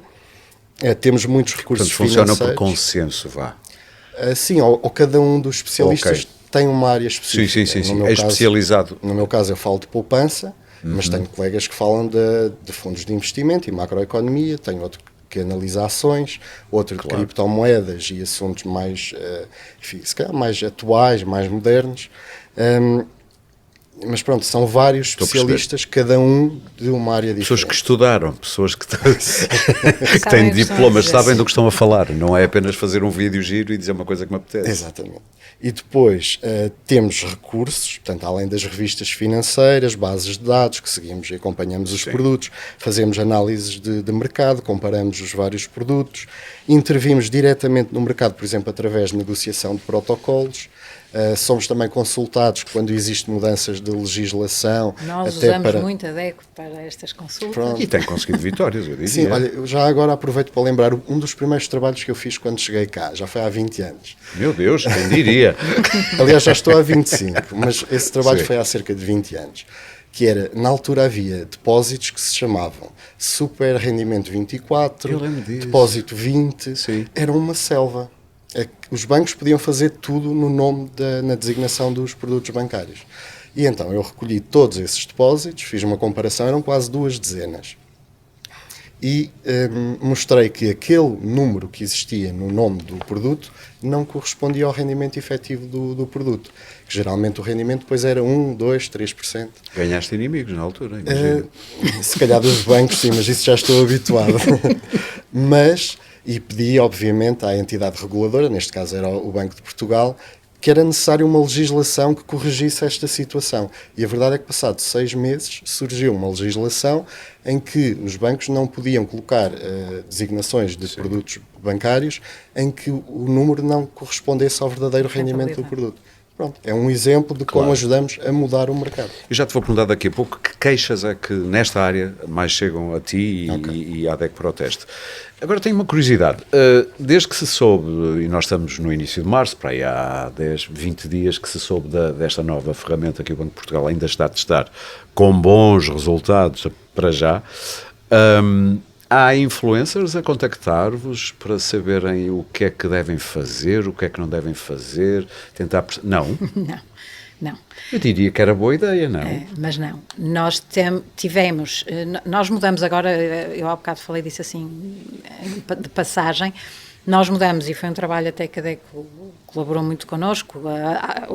temos muitos recursos financeiros. Funciona por consenso, sim, ou cada um dos especialistas tem uma área específica. Sim. É especializado. No meu caso, eu falo de poupança, mas tenho colegas que falam de fundos de investimento e macroeconomia, tenho outro que analisa ações, outro de criptomoedas e assuntos mais, enfim, se calhar mais atuais, mais modernos. Mas pronto, são vários especialistas, cada um de uma área diferente. Pessoas que estudaram, pessoas que têm diplomas, sabem do que estão a falar. Não é apenas fazer um vídeo giro e dizer uma coisa que me apetece. Exatamente. E depois temos recursos, portanto, além das revistas financeiras, bases de dados, que seguimos e acompanhamos os produtos, fazemos análises de mercado, comparamos os vários produtos, intervimos diretamente no mercado, por exemplo, através de negociação de protocolos. Somos também consultados quando existem mudanças de legislação. Nós usamos muito a DEC para estas consultas. Pronto. E tem conseguido vitórias, eu diria. Sim, olha, eu já agora aproveito para lembrar um dos primeiros trabalhos que eu fiz quando cheguei cá, já foi há 20 anos. Meu Deus, quem diria? Aliás, já estou há 25, mas esse trabalho foi há cerca de 20 anos. Que era, na altura havia depósitos que se chamavam Super Rendimento 24, Depósito 20, era uma selva. Os bancos podiam fazer tudo no nome na designação dos produtos bancários. E então eu recolhi todos esses depósitos, fiz uma comparação, eram quase 2 dezenas. E mostrei que aquele número que existia no nome do produto não correspondia ao rendimento efetivo do produto. Que geralmente o rendimento depois era 1, 2, 3%. Ganhaste inimigos na altura, imagino. Se calhar dos bancos, sim, mas isso já estou habituado. E pedi, obviamente, à entidade reguladora, neste caso era o Banco de Portugal, que era necessário uma legislação que corrigisse esta situação. E a verdade é que, passados 6 meses, surgiu uma legislação em que os bancos não podiam colocar designações de produtos bancários em que o número não correspondesse ao verdadeiro rendimento do produto. Pronto, é um exemplo de como ajudamos a mudar o mercado. Eu já te vou perguntar daqui a pouco que queixas é que nesta área mais chegam a ti e à DEC Proteste. Agora tenho uma curiosidade. Desde que se soube, e nós estamos no início de março, para aí há 10, 20 dias que se soube desta nova ferramenta que o Banco de Portugal ainda está a testar, com bons resultados para já, há influencers a contactar-vos para saberem o que é que devem fazer, o que é que não devem fazer, tentar... Não? Não. Eu diria que era boa ideia, não? Mas não. Nós tivemos... Nós mudamos agora, eu há bocado falei disso assim, de passagem, nós mudamos e foi um trabalho até que a DEC colaborou muito connosco,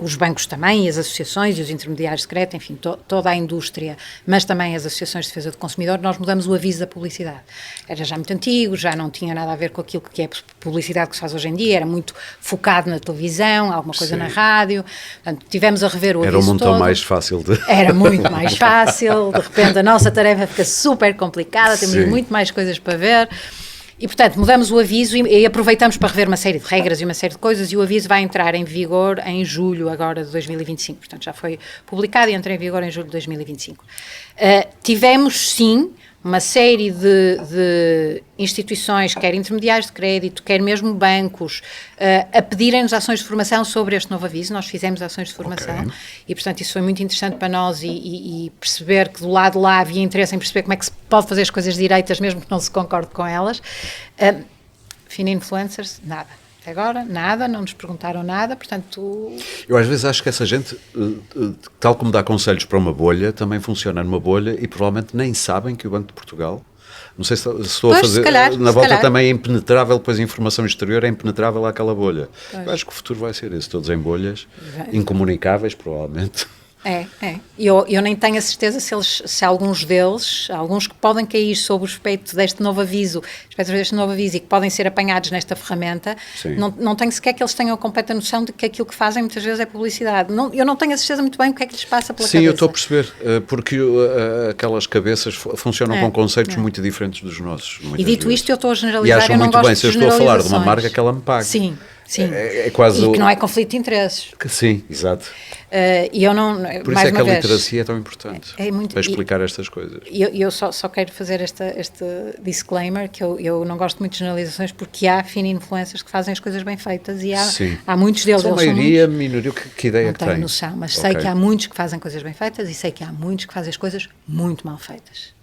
os bancos também, as associações e os intermediários de crédito, enfim, toda a indústria, mas também as associações de defesa do consumidor, nós mudamos o aviso da publicidade. Era já muito antigo, já não tinha nada a ver com aquilo que é publicidade que se faz hoje em dia, era muito focado na televisão, alguma coisa na rádio, portanto, tivemos a rever o aviso todo. Era um montão mais fácil de... Era muito mais fácil, de repente a nossa tarefa fica super complicada, temos muito mais coisas para ver. E, portanto, mudamos o aviso e aproveitamos para rever uma série de regras e uma série de coisas, e o aviso vai entrar em vigor em julho agora de 2025. Portanto, já foi publicado e entra em vigor em julho de 2025. Tivemos, sim, uma série de instituições, quer intermediários de crédito, quer mesmo bancos, a pedirem-nos ações de formação sobre este novo aviso. Nós fizemos ações de formação e, portanto, isso foi muito interessante para nós e perceber que do lado de lá havia interesse em perceber como é que se pode fazer as coisas direitas, mesmo que não se concorde com elas. Fina influencers, nada. Agora, nada, não nos perguntaram nada, portanto... Eu às vezes acho que essa gente, tal como dá conselhos para uma bolha, também funciona numa bolha e provavelmente nem sabem que o Banco de Portugal, não sei se estou a fazer, na volta também é impenetrável, pois a informação exterior é impenetrável àquela bolha. Eu acho que o futuro vai ser esse, todos em bolhas, incomunicáveis provavelmente. Eu nem tenho a certeza se alguns deles, alguns que podem cair sob o espectro deste novo aviso e que podem ser apanhados nesta ferramenta, não tenho sequer que eles tenham a completa noção de que aquilo que fazem muitas vezes é publicidade. Eu não tenho a certeza muito bem o que é que lhes passa pela cabeça. Sim, eu estou a perceber, porque aquelas cabeças funcionam com conceitos muito diferentes dos nossos. E dito isto, eu estou a generalizar, e acham eu não muito gosto bem, de se eu estou a falar de uma marca que ela me pague. Sim. Sim. É quase e que não é conflito de interesses. Sim, exato. E eu não, Por isso mais é que uma a vez, literacia é tão importante muito, para explicar estas coisas. Eu só quero fazer este disclaimer, que eu não gosto muito de generalizações, porque há influencers que fazem as coisas bem feitas e há muitos deles. Mas a maioria, minoria, que ideia não que tenho tem? noção, mas sei que há muitos que fazem coisas bem feitas e sei que há muitos que fazem as coisas muito mal feitas.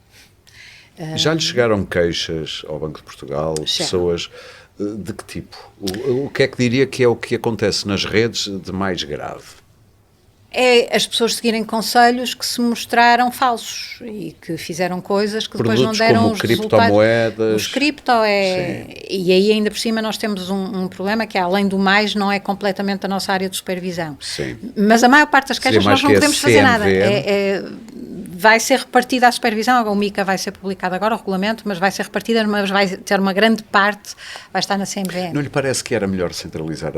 Já lhe chegaram queixas ao Banco de Portugal, pessoas de que tipo? O que é que diria que é o que acontece nas redes de mais grave? É as pessoas seguirem conselhos que se mostraram falsos e que fizeram coisas que depois não deram como os criptomoedas. resultados. Os cripto e aí ainda por cima nós temos um problema que além do mais não é completamente a nossa área de supervisão. Sim. Mas a maior parte das queixas nós não podemos fazer nada. Vai ser repartida a supervisão, o MICA vai ser publicado agora, o regulamento, mas vai ser repartida, mas vai ter uma grande parte, vai estar na CMVM. Não lhe parece que era melhor centralizar,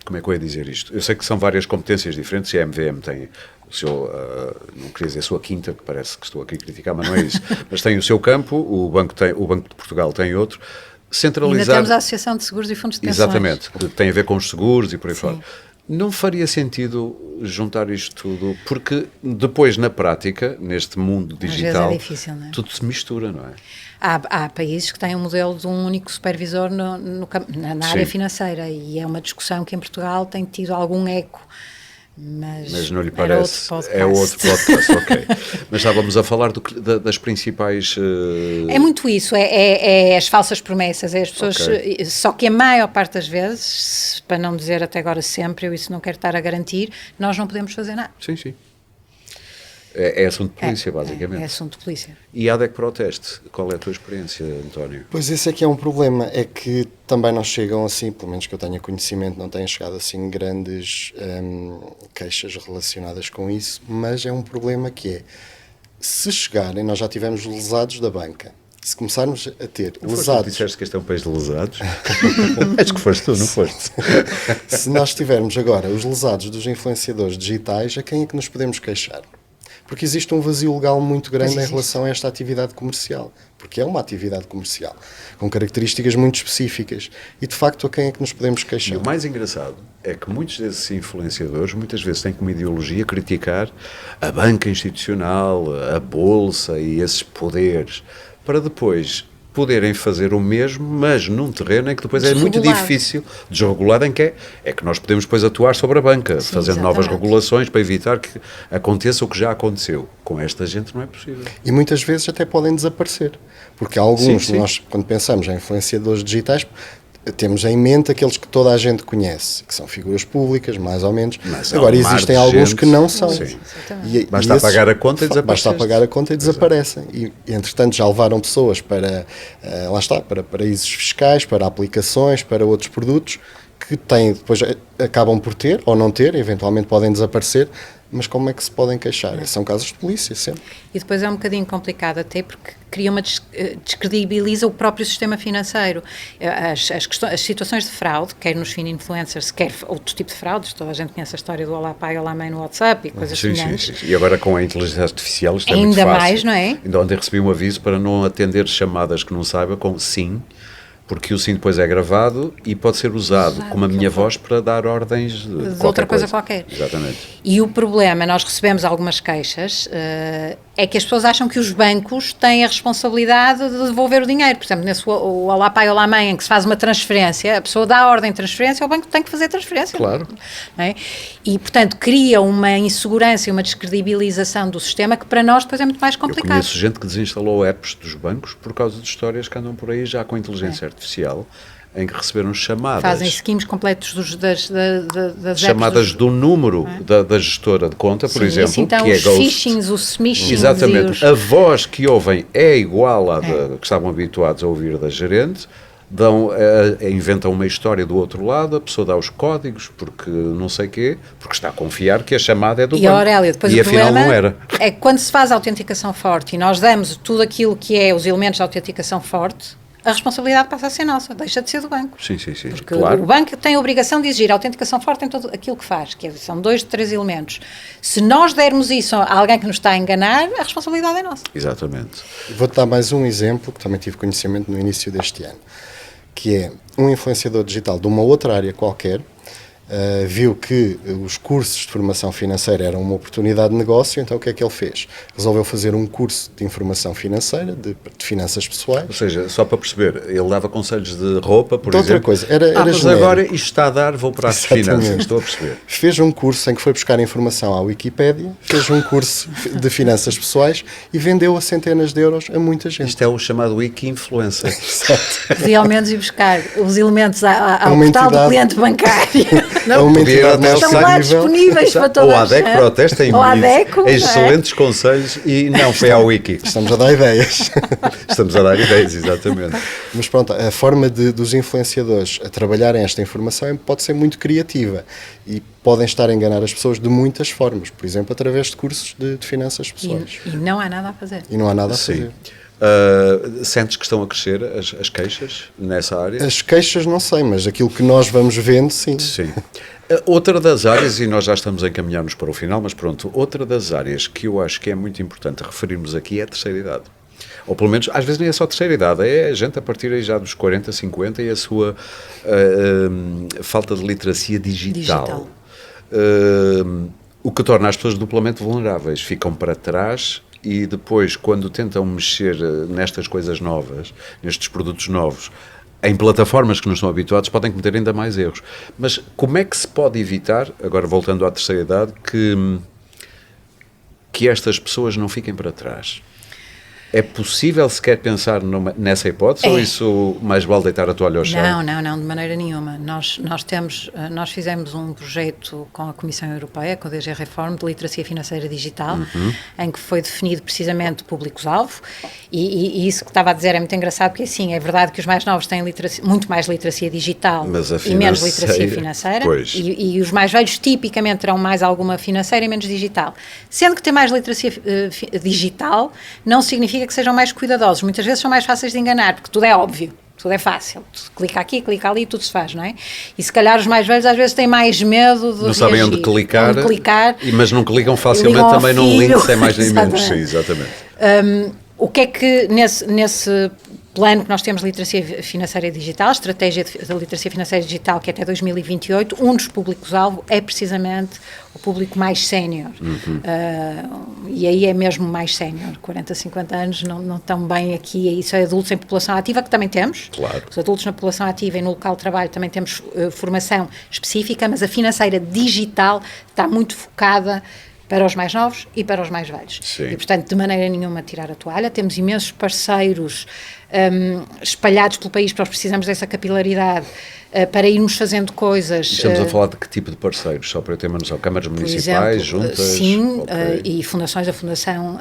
como é que eu ia dizer isto? Eu sei que são várias competências diferentes e a MVM tem o seu, não queria dizer a sua quinta, que parece que estou aqui a criticar, mas não é isso, mas tem o seu campo, o Banco de Portugal tem outro, centralizar... Ainda temos a Associação de Seguros e Fundos de Pensões. Exatamente, que tem a ver com os seguros e por aí fora. Não faria sentido juntar isto tudo, porque depois, na prática, neste mundo digital, é difícil, não é? tudo se mistura, não é? Há países que têm um modelo de um único supervisor na área financeira e é uma discussão que em Portugal tem tido algum eco. Mas não lhe parece? É outro podcast, ok. Mas estávamos a falar das principais... É muito isso, é as falsas promessas, é as pessoas... Só que a maior parte das vezes, para não dizer até agora sempre, eu isso não quero estar a garantir, nós não podemos fazer nada. Sim, sim. É assunto de polícia, basicamente. É assunto de polícia. E a ADEC Proteste, qual é a tua experiência, António? Pois esse é que é um problema, é que também não chegam assim, pelo menos que eu tenha conhecimento, não têm chegado assim grandes queixas relacionadas com isso, mas é um problema que é, se chegarem, nós já tivemos lesados da banca, se começarmos a ter lesados... Tu disseste que este é um país de lesados? Acho que foste tu, não foste? Se nós tivermos agora os lesados dos influenciadores digitais, a quem é que nos podemos queixar? Porque existe um vazio legal muito grande em relação a esta atividade comercial, porque é uma atividade comercial, com características muito específicas, e de facto a quem é que nos podemos queixar? E o mais engraçado é que muitos desses influenciadores muitas vezes têm como ideologia criticar a banca institucional, a bolsa e esses poderes, para depois poderem fazer o mesmo, mas num terreno em que depois é muito difícil, desregulado, em que é que nós podemos depois atuar sobre a banca, fazendo novas regulações para evitar que aconteça o que já aconteceu. Com esta gente não é possível. E muitas vezes até podem desaparecer, porque alguns, nós quando pensamos em influenciadores digitais, temos em mente aqueles que toda a gente conhece, que são figuras públicas, mais ou menos. Mas agora existem alguns que não são. Basta pagar a conta e desaparecem. Basta pagar a conta e desaparecem. E, entretanto, já levaram pessoas para, lá está, para paraísos fiscais, para aplicações, para outros produtos, que têm, depois acabam por ter, ou não ter, eventualmente podem desaparecer, mas como é que se podem queixar? São casos de polícia, sempre. E depois é um bocadinho complicado até porque descredibiliza o próprio sistema financeiro. As situações de fraude, quer nos influencers, quer outro tipo de fraudes, toda a gente conhece a história do Olá Pai, Olá Mãe no WhatsApp e coisas semelhantes. Sim. E agora com a inteligência artificial isto é ainda muito fácil. Mais, não é? Ainda ontem recebi um aviso para não atender chamadas que não saiba com sim, porque o sim depois é gravado e pode ser usado como a minha voz para dar ordens de outra coisa qualquer. Exatamente. E o problema, nós recebemos algumas queixas, é que as pessoas acham que os bancos têm a responsabilidade de devolver o dinheiro. Por exemplo, nesse Olá Pai, Olá Mãe, em que se faz uma transferência, a pessoa dá a ordem de transferência, o banco tem que fazer a transferência. Claro. Não é? E, portanto, cria uma insegurança e uma descredibilização do sistema que para nós depois é muito mais complicado. Eu conheço gente que desinstalou apps dos bancos por causa de histórias que andam por aí já com inteligência artificial, em que receberam chamadas. Fazem schemes completos das chamadas do número da gestora de conta, por exemplo, então, que é os ghost. phishings, os smishings. Exatamente. A voz que ouvem é igual à que estavam habituados a ouvir da gerente. Inventam uma história do outro lado, a pessoa dá os códigos porque não sei quê, porque está a confiar que a chamada é do banco. Aurélia, depois e o afinal problema não era. É que quando se faz a autenticação forte e nós damos tudo aquilo que é os elementos de autenticação forte, a responsabilidade passa a ser nossa, deixa de ser do banco. Sim. Porque claro. o banco tem a obrigação de exigir a autenticação forte em tudo aquilo que faz, são 2 de 3 elementos. Se nós dermos isso a alguém que nos está a enganar, a responsabilidade é nossa. Exatamente. Vou-te dar mais um exemplo, que também tive conhecimento no início deste ano. que é um influenciador digital de uma outra área qualquer, viu que os cursos de formação financeira eram uma oportunidade de negócio, então o que é que ele fez? Resolveu fazer um curso de informação financeira, de finanças pessoais. Ou seja, só para perceber, ele dava conselhos de roupa, por de exemplo. Outra coisa, era mas genérico. agora isto está a dar, vou para as finanças, estou a perceber. Fez um curso em que foi buscar informação à Wikipédia, fez um curso de finanças pessoais e vendeu a centenas de euros a muita gente. Isto é o chamado Wiki-influencer. Exato. Podia ao menos ir buscar os elementos ao Uma portal do entidade- cliente bancário. Não, uma podia entidade até mais Estão lá credível. disponíveis para toda Ou a a DEC gente. protesta em Ou a DECO, não é? excelentes conselhos e não foi ao Wiki. Estamos a dar ideias. Estamos a dar ideias, exatamente. Mas pronto, a forma dos influenciadores a trabalharem esta informação pode ser muito criativa e podem estar a enganar as pessoas de muitas formas, por exemplo, através de cursos de finanças pessoais. E não há nada a fazer. E não há nada a Sim. fazer. Sentes que estão a crescer as queixas nessa área? As queixas não sei, mas aquilo que nós vamos vendo, sim. Sim. Outra das áreas, e nós já estamos a encaminhar-nos para o final, mas pronto, outra das áreas que eu acho que é muito importante referirmos aqui é a terceira idade. Ou pelo menos, às vezes nem é só a terceira idade, é a gente a partir aí já dos 40, 50 e a sua falta de literacia digital. O que torna as pessoas duplamente vulneráveis, ficam para trás e depois, quando tentam mexer nestas coisas novas, nestes produtos novos, em plataformas que não estão habituados, podem cometer ainda mais erros. Mas como é que se pode evitar, agora voltando à terceira idade, que estas pessoas não fiquem para trás? É possível sequer pensar nessa hipótese ou isso mais vale deitar a toalha ao chão? Não, de maneira nenhuma. Nós fizemos um projeto com a Comissão Europeia, com a DG Reform, de literacia financeira digital, em que foi definido precisamente públicos-alvo e isso que estava a dizer é muito engraçado porque assim, é verdade que os mais novos têm muito mais literacia digital e menos literacia financeira e os mais velhos tipicamente terão mais alguma financeira e menos digital. Sendo que ter mais literacia digital não significa que sejam mais cuidadosos. Muitas vezes são mais fáceis de enganar, porque tudo é óbvio, tudo é fácil. Clica aqui, clica ali, tudo se faz, não é? E se calhar os mais velhos às vezes têm mais medo de não sabem reagir, onde clicar, mas não clicam facilmente ligam ao também num filho. link sem mais nem menos. Exatamente. Sim, exatamente. O que é que nesse plano que nós temos de literacia financeira digital, estratégia de literacia financeira digital, que é até 2028, um dos públicos-alvo é precisamente o público mais sénior. E aí é mesmo mais sénior, 40, 50 anos não estão bem aqui, isso é adultos em população ativa, que também temos. Claro. Os adultos na população ativa e no local de trabalho também temos formação específica, mas a financeira digital está muito focada para os mais novos e para os mais velhos. Sim. E, portanto, de maneira nenhuma tirar a toalha. Temos imensos parceiros espalhados pelo país, porque nós precisamos dessa capilaridade para irmos fazendo coisas. Estamos a falar de que tipo de parceiros? Só para eu ter uma noção. Câmaras municipais, exemplo, juntas? sim, Okay. E fundações, a Fundação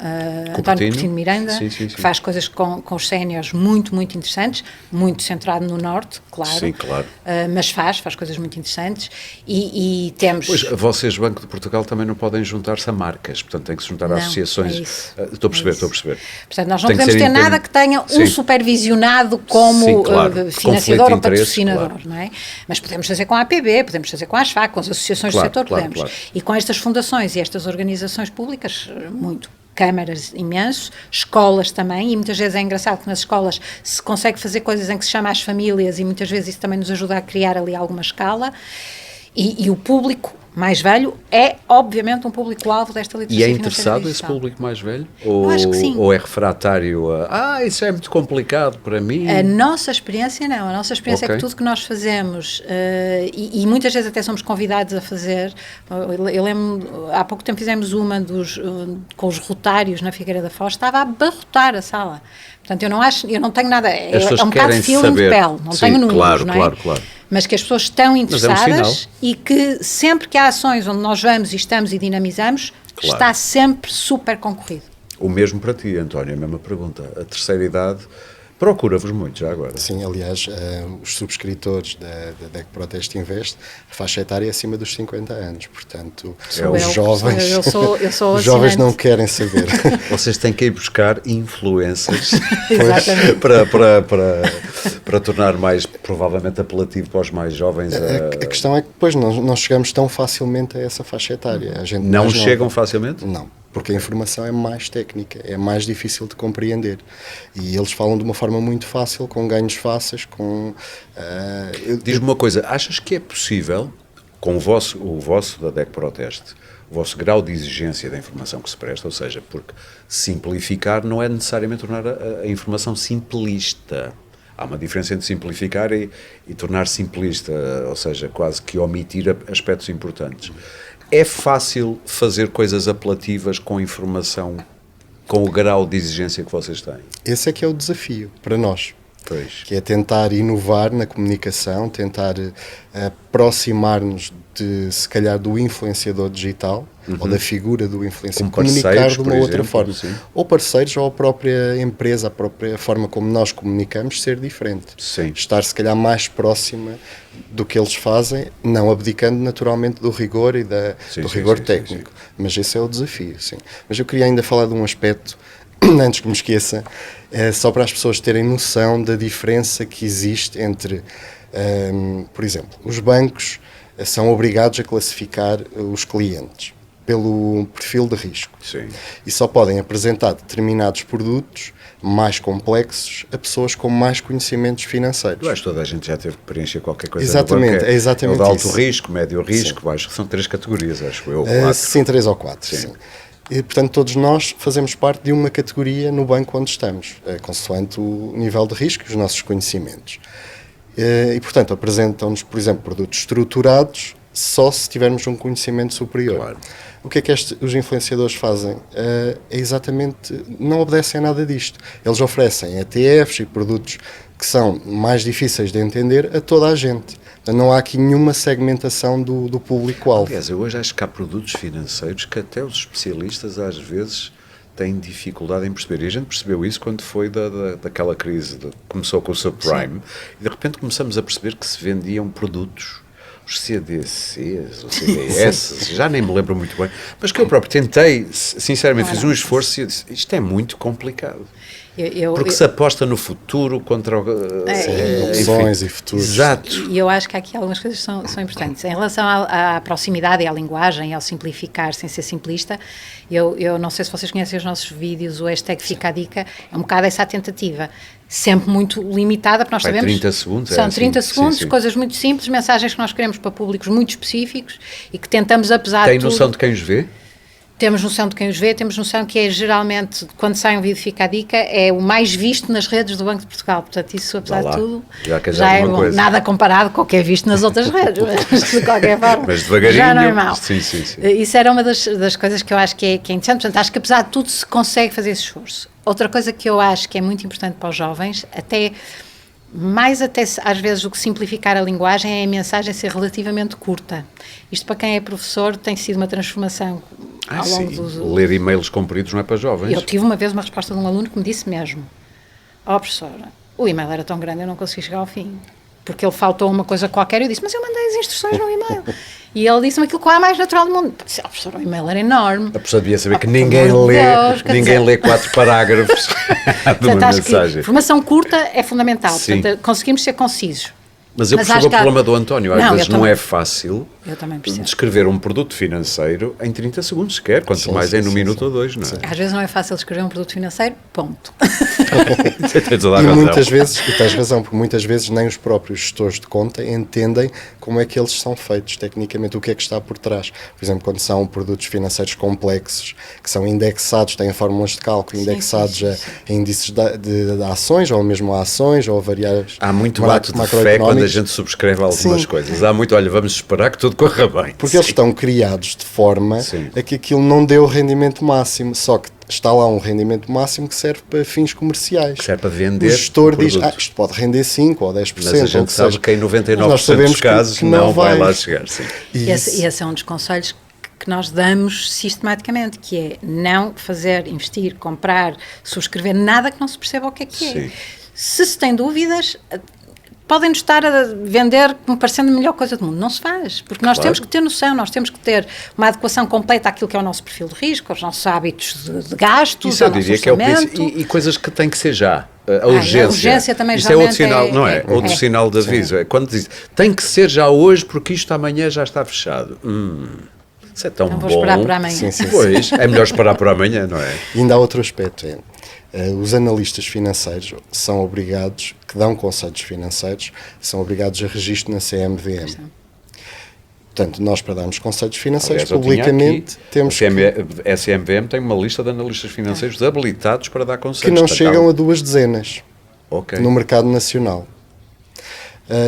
António Coutinho Miranda, sim. que faz coisas com os séniores muito, muito interessantes, muito centrado no Norte, claro. Sim, claro. Mas faz coisas muito interessantes e temos... Pois, vocês, Banco de Portugal, também não podem juntar-se a marcas, portanto, tem que se juntar a Não, associações. é isso, Estou a perceber, é isso. estou a perceber. Portanto, nós não Tem que podemos ser ter nada que tenha Sim. um supervisionado como Sim, claro. financiador ou Conflito de interesse, patrocinador, claro. não é? Mas podemos fazer com a APB, podemos fazer com a ASFAC, com as associações Claro, do setor, claro, podemos. claro. E com estas fundações e estas organizações públicas, muito. Câmaras imenso, escolas também, e muitas vezes é engraçado que nas escolas se consegue fazer coisas em que se chama as famílias e muitas vezes isso também nos ajuda a criar ali alguma escala. E o público mais velho é, obviamente, um público-alvo desta literacia E é financeira interessado esse digital. público mais velho? Eu acho que sim. Ou é refratário a isso é muito complicado para mim? A nossa experiência não, a nossa experiência é Ok. que tudo que nós fazemos, e muitas vezes até somos convidados a fazer, eu lembro, há pouco tempo fizemos uma com os rotários na Figueira da Foz, estava a abarrotar a sala. Portanto, eu não tenho nada, é pessoas um bocado querem feeling saber. de pele, não Sim, tenho números, claro, não é? claro. Mas que as pessoas estão interessadas sinal. e que sempre que há ações onde nós vamos e estamos e dinamizamos, Claro. está sempre super concorrido. O mesmo para ti, António, a mesma pergunta. A terceira idade procura-vos muito já agora. Sim, aliás, os subscritores da DEC Proteste Invest, a faixa etária é acima dos 50 anos, portanto, os jovens, eu sou os jovens assinante. não querem saber. Vocês têm que ir buscar influências Exatamente. para tornar mais, provavelmente, apelativo para os mais jovens. A questão é que depois não chegamos tão facilmente a essa faixa etária. A gente Não mais nova. chegam facilmente? Não. porque a informação é mais técnica, é mais difícil de compreender. E eles falam de uma forma muito fácil, com ganhos fáceis, com... Diz-me uma coisa, achas que é possível, com o vosso da DEC Proteste, o vosso grau de exigência da informação que se presta, ou seja, porque simplificar não é necessariamente tornar a informação simplista. Há uma diferença entre simplificar e tornar simplista, ou seja, quase que omitir aspectos importantes. É fácil fazer coisas apelativas com informação, com o grau de exigência que vocês têm? Esse é que é o desafio para nós. Pois. Que é tentar inovar na comunicação, tentar aproximar-nos se calhar do influenciador digital, ou da figura do influenciador, comunicar de uma outra forma. Sim. Ou parceiros, ou a própria empresa, a própria forma como nós comunicamos ser diferente. Sim. Estar se calhar mais próxima do que eles fazem, não abdicando naturalmente do rigor e do rigor técnico. Sim. Mas esse é o desafio, sim. Mas eu queria ainda falar de um aspecto, antes que me esqueça, só para as pessoas terem noção da diferença que existe entre, por exemplo, os bancos são obrigados a classificar os clientes pelo perfil de risco. Sim. E só podem apresentar determinados produtos mais complexos a pessoas com mais conhecimentos financeiros. Eu acho que toda a gente já teve que preencher qualquer coisa. Exatamente, é exatamente isso. O de alto isso. risco, médio risco, baixo, são 3 categorias, acho eu, ou 4. Sim, 3 ou 4, sim. E, portanto, todos nós fazemos parte de uma categoria no banco onde estamos, consoante o nível de risco e os nossos conhecimentos. E, portanto, apresentam-nos, por exemplo, produtos estruturados só se tivermos um conhecimento superior. Claro. O que é que os influenciadores fazem? É exatamente, não obedecem a nada disto. Eles oferecem ETFs e produtos que são mais difíceis de entender a toda a gente. Então, não há aqui nenhuma segmentação do público-alvo. Aliás, eu hoje acho que há produtos financeiros que até os especialistas às vezes têm dificuldade em perceber. E a gente percebeu isso quando foi daquela crise, começou com o subprime, e de repente começamos a perceber que se vendiam produtos, os CDCs, os CDS, já nem me lembro muito bem, mas que eu próprio tentei, sinceramente, fiz um esforço e disse, isto é muito complicado. Porque se aposta no futuro contra ilusões e futuros. Exato. E eu acho que aqui algumas coisas são importantes. Em relação à proximidade e à linguagem, ao simplificar sem ser simplista, eu não sei se vocês conhecem os nossos vídeos, o hashtag Fica a Dica, é um bocado essa tentativa. Sempre muito limitada, porque nós sabemos... 30 segundos. São 30 segundos, sim. Coisas muito simples, mensagens que nós queremos para públicos muito específicos e que tentamos, apesar de tudo... Tem noção de quem os vê? Temos noção de quem os vê, temos noção que é geralmente, quando sai um vídeo Fica a Dica, é o mais visto nas redes do Banco de Portugal. Portanto, isso, apesar de tudo, já é bom. Nada comparado com o que é visto nas outras redes, mas de qualquer forma, mas devagarinho, já não é mau. Sim. Isso era uma das coisas que eu acho que é interessante. Portanto, acho que apesar de tudo se consegue fazer esse esforço. Outra coisa que eu acho que é muito importante para os jovens, até às vezes o que simplificar a linguagem é a mensagem ser relativamente curta. Isto para quem é professor tem sido uma transformação ao longo dos... Ler e-mails compridos não é para jovens. Eu tive uma vez uma resposta de um aluno que me disse mesmo: professora, o e-mail era tão grande eu não consegui chegar ao fim. Porque ele faltou uma coisa qualquer e eu disse, mas eu mandei as instruções no e-mail. E ele disse-me aquilo que é mais natural do mundo. Professor, o e-mail era enorme. A pessoa devia saber que ninguém lê 4 parágrafos de uma mensagem. Informação curta é fundamental. Portanto, conseguimos ser concisos. Mas eu percebo o problema do António. Às vezes não é fácil descrever um produto financeiro em 30 segundos sequer, quanto mais em um minuto ou 2, não é? Às vezes não é fácil descrever um produto financeiro, ponto. E muitas vezes, e tens razão, porque muitas vezes nem os próprios gestores de conta entendem como é que eles são feitos tecnicamente, o que é que está por trás. Por exemplo, quando são produtos financeiros complexos, que são indexados, têm fórmulas de cálculo indexados a índices de ações, ou mesmo a ações, ou a variáveis. Há muito ato de fé quando a gente subscreve algumas coisas. Há muito, olha, vamos esperar que tudo corra bem. Porque eles estão criados de forma a que aquilo não dê o rendimento máximo, só que está lá um rendimento máximo que serve para fins comerciais. Que serve para vender. O gestor diz, isto pode render 5 ou 10%. Mas a gente sabe que em 99% dos casos que não vai lá chegar. Sim. E esse é um dos conselhos que nós damos sistematicamente, que é não fazer, investir, comprar, subscrever nada que não se perceba o que é. Sim. Se tem dúvidas, podem-nos estar a vender como parecendo a melhor coisa do mundo. Não se faz, porque nós temos que ter noção, nós temos que ter uma adequação completa àquilo que é o nosso perfil de risco, aos nossos hábitos de gastos, isso eu diria que é o princípio, e coisas que têm que ser já. A urgência. A urgência também isso é outro sinal, não é? Outro sinal de aviso. É quando diz, tem que ser já hoje porque isto amanhã já está fechado. Isso é tão Então bom. vou esperar por amanhã. Sim, sim, sim. Pois, é melhor esperar por amanhã, não é? E ainda há outro aspecto, os analistas financeiros são obrigados, que dão conselhos financeiros, são obrigados a registro na CMVM. Portanto, nós para darmos conselhos financeiros, Aliás, publicamente, temos a CMVM tem uma lista de analistas financeiros habilitados para dar conselhos. que não chegam a 2 dezenas no mercado nacional.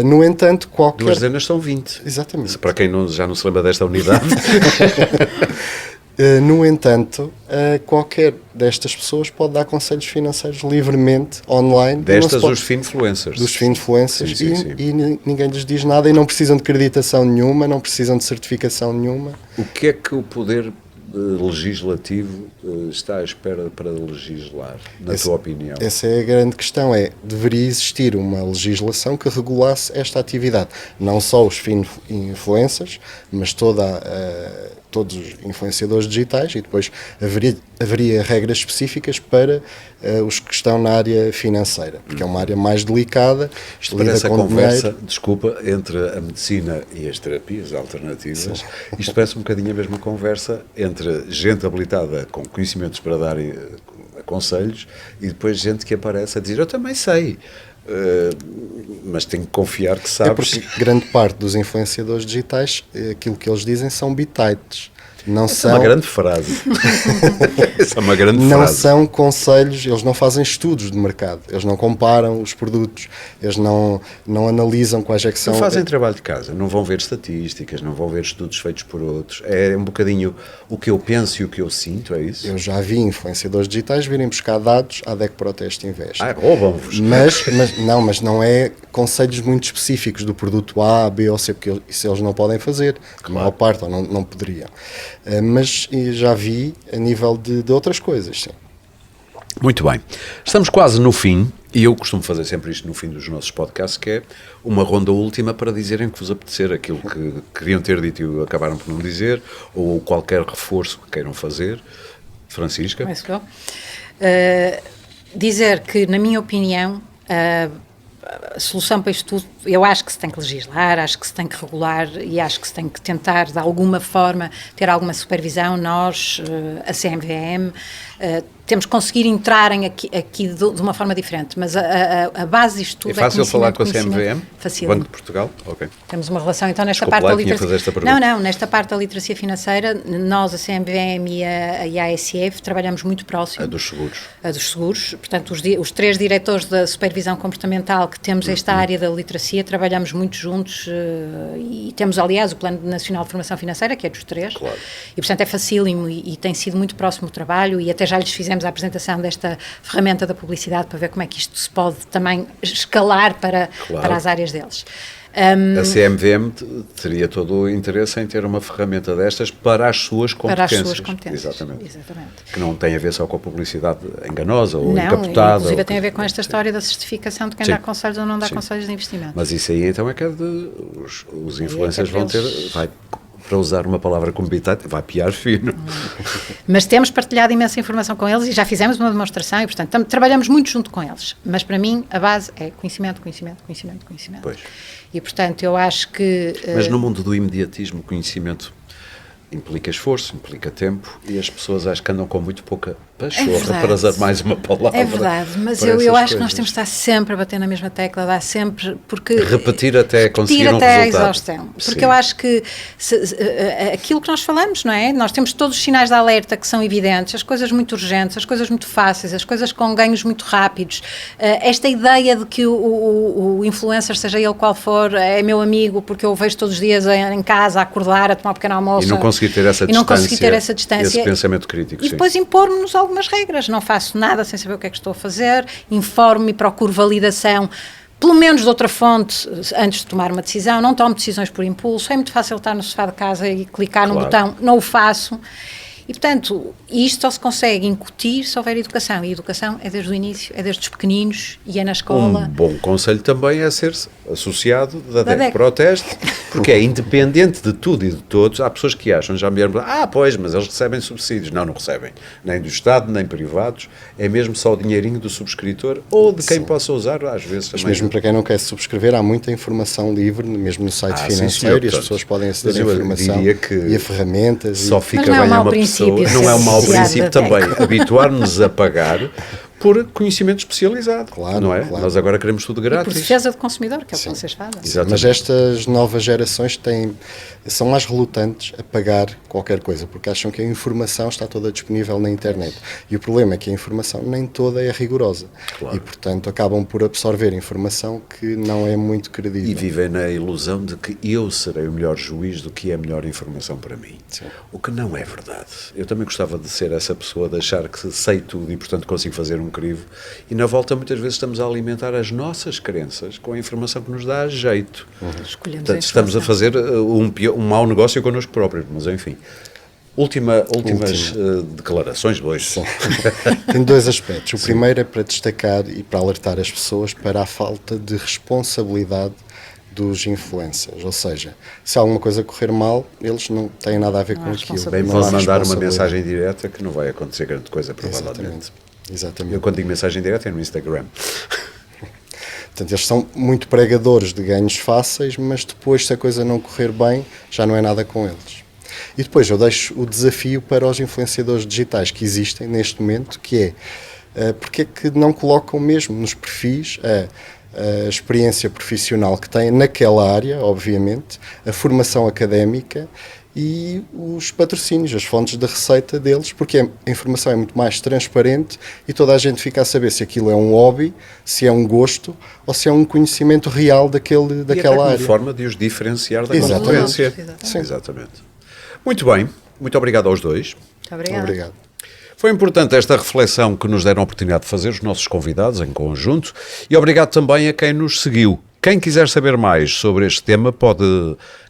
No entanto, 2 dezenas são 20. Exatamente. Para quem já não se lembra desta unidade. No entanto, qualquer destas pessoas pode dar conselhos financeiros livremente, online. Destas, os finfluencers. Dos finfluencers. Sim. E ninguém lhes diz nada e não precisam de acreditação nenhuma, não precisam de certificação nenhuma. O que é que o poder legislativo está à espera para legislar, na tua opinião? Essa é a grande questão, deveria existir uma legislação que regulasse esta atividade. Não só os influencers, mas todos os influenciadores digitais, e depois haveria regras específicas para os que estão na área financeira, porque é uma área mais delicada. Isto parece a conversa, desculpa, entre a medicina e as terapias alternativas. Sim. Isto parece um bocadinho a mesma conversa entre gente habilitada com conhecimentos para dar conselhos e depois gente que aparece a dizer, eu também sei. Mas tenho que confiar que sabes. É porque grande parte dos influenciadores digitais, aquilo que eles dizem são bitites. Essa é uma grande frase. Essa é uma grande não frase. São conselhos, eles não fazem estudos de mercado, eles não comparam os produtos, eles não analisam quais é que são. Não fazem trabalho de casa, não vão ver estatísticas, não vão ver estudos feitos por outros. É um bocadinho o que eu penso e o que eu sinto, é isso? Eu já vi influenciadores digitais virem buscar dados à DEC Proteste Invest. Roubam-vos. Mas não é conselhos muito específicos do produto A, B ou C, porque isso eles não podem fazer, a maior parte, ou não poderiam. Mas já vi a nível de outras coisas, sim. Muito bem. Estamos quase no fim, e eu costumo fazer sempre isto no fim dos nossos podcasts, que é uma ronda última para dizerem que vos apetecer aquilo que queriam ter dito e acabaram por não dizer, ou qualquer reforço que queiram fazer. Francisca? Começo eu. Dizer que, na minha opinião, a solução para isto tudo, eu acho que se tem que legislar, acho que se tem que regular e acho que se tem que tentar, de alguma forma, ter alguma supervisão. Nós, a CMVM, temos que conseguir entrarem aqui de uma forma diferente, mas a base disto tudo é fácil falar com a CMVM? Fácil. Banco de Portugal? Ok. Temos uma relação, então, nesta Desculpa, parte da literacia... fazer esta pergunta. Não, nesta parte da literacia financeira, nós, a CMVM e a ASF, trabalhamos muito próximo. A dos seguros. A dos seguros. Portanto, os 3 diretores da supervisão comportamental que temos esta área da literacia, trabalhamos muito juntos e temos, aliás, o Plano Nacional de Formação Financeira, que é dos 3. Claro. E, portanto, é facílimo e tem sido muito próximo o trabalho e até já lhes fizemos a apresentação desta ferramenta da publicidade para ver como é que isto se pode também escalar para as áreas deles. A CMVM teria todo o interesse em ter uma ferramenta destas para as suas competências. Para as suas competências. Exatamente. Que não tem a ver só com a publicidade enganosa ou não, encapotada. Inclusive tem a ver com esta história da certificação de quem dá conselhos ou não dá conselhos de investimento. Mas isso aí então é que os influencers vão ter... Para usar uma palavra como bitite, vai piar fino. Mas temos partilhado imensa informação com eles e já fizemos uma demonstração e, portanto, trabalhamos muito junto com eles. Mas, para mim, a base é conhecimento. Pois. E, portanto, eu acho que... Mas no mundo do imediatismo, o conhecimento implica esforço, implica tempo, e as pessoas acho que andam com muito pouca pachorra, para usar mais uma palavra. É verdade, mas eu acho que nós temos que estar sempre a bater na mesma tecla, dar sempre, porque... Repetir até conseguir um até resultado. A exaustão, porque Sim. eu acho que aquilo que nós falamos, não é? Nós temos todos os sinais de alerta que são evidentes, as coisas muito urgentes, as coisas muito fáceis, as coisas com ganhos muito rápidos, esta ideia de que o influencer, seja ele qual for, é meu amigo, porque eu o vejo todos os dias em casa, a acordar, a tomar um pequeno almoço... E não conseguir ter essa distância, esse pensamento crítico. E depois impor-nos algumas regras. Não faço nada sem saber o que é que estou a fazer, informo-me e procuro validação, pelo menos de outra fonte, antes de tomar uma decisão. Não tomo decisões por impulso. É muito fácil estar no sofá de casa e clicar no botão. Não o faço. E, portanto, isto só se consegue incutir se houver educação. E educação é desde o início, é desde os pequeninos e é na escola. Um bom conselho também é ser associado da DEC Proteste, porque é independente de tudo e de todos. Há pessoas que acham, já me vieram, pois, mas eles recebem subsídios. Não recebem. Nem do Estado, nem privados. É mesmo só o dinheirinho do subscritor ou de quem possa usar, às vezes. Mas mesmo para quem não quer subscrever, há muita informação livre, mesmo no site financeiro, e as pessoas podem aceder à informação e a ferramentas. Só fica bem a uma pessoa. Não é um mau princípio também habituar-nos a pagar por conhecimento especializado, claro, não é? Claro. Nós agora queremos tudo grátis. E por defesa do consumidor, que é o que vocês fazem. Mas estas novas gerações são mais relutantes a pagar qualquer coisa, porque acham que a informação está toda disponível na internet. E o problema é que a informação nem toda é rigorosa. Claro. E, portanto, acabam por absorver informação que não é muito credível. E vivem na ilusão de que eu serei o melhor juiz do que é a melhor informação para mim. Sim. O que não é verdade. Eu também gostava de ser essa pessoa, de achar que sei tudo e, portanto, consigo fazer um crivo. E, na volta, muitas vezes estamos a alimentar as nossas crenças com a informação que nos dá jeito. Portanto, estamos a fazer um mau negócio connosco próprios, mas enfim. Últimas declarações de hoje. Tem dois aspectos. O primeiro é para destacar e para alertar as pessoas para a falta de responsabilidade dos influencers, ou seja, se alguma coisa correr mal, eles não têm nada a ver com aquilo. Bem, pode mandar uma mensagem direta que não vai acontecer grande coisa, provavelmente. Exatamente. Eu, quando digo mensagem direta, é no Instagram. Portanto, eles são muito pregadores de ganhos fáceis, mas depois, se a coisa não correr bem, já não é nada com eles. E depois eu deixo o desafio para os influenciadores digitais que existem neste momento, que é, porque é que não colocam mesmo nos perfis a experiência profissional que têm naquela área, obviamente, a formação académica e os patrocínios, as fontes de receita deles, porque a informação é muito mais transparente e toda a gente fica a saber se aquilo é um hobby, se é um gosto ou se é um conhecimento real daquela área. Uma forma de os diferenciar da concorrência. Exatamente. Muito bem, muito obrigado aos dois. Muito obrigado. Foi importante esta reflexão que nos deram a oportunidade de fazer os nossos convidados em conjunto e obrigado também a quem nos seguiu. Quem quiser saber mais sobre este tema pode,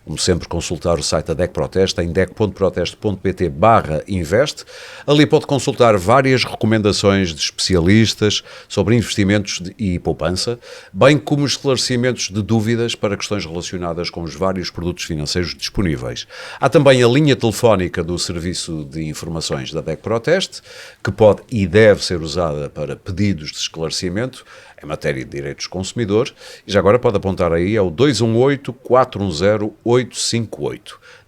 como sempre, consultar o site da DEC Proteste em dec.proteste.pt/invest. Ali pode consultar várias recomendações de especialistas sobre investimentos e poupança, bem como esclarecimentos de dúvidas para questões relacionadas com os vários produtos financeiros disponíveis. Há também a linha telefónica do Serviço de Informações da DEC Proteste, que pode e deve ser usada para pedidos de esclarecimento em matéria de direitos do consumidor, e já agora pode apontar aí ao 218-410-858.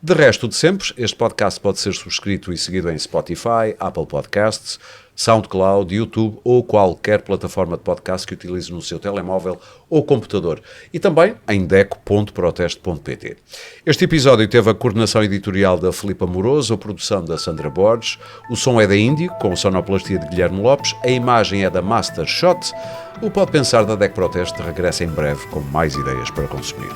De resto de sempre, este podcast pode ser subscrito e seguido em Spotify, Apple Podcasts, SoundCloud, YouTube ou qualquer plataforma de podcast que utilize no seu telemóvel ou computador e também em deco.proteste.pt. Este episódio teve a coordenação editorial da Filipe Amoroso, a produção da Sandra Borges, o som é da Índio, com a sonoplastia de Guilherme Lopes, a imagem é da Master Shot. O Pode Pensar da DEC Proteste regressa em breve com mais ideias para consumir.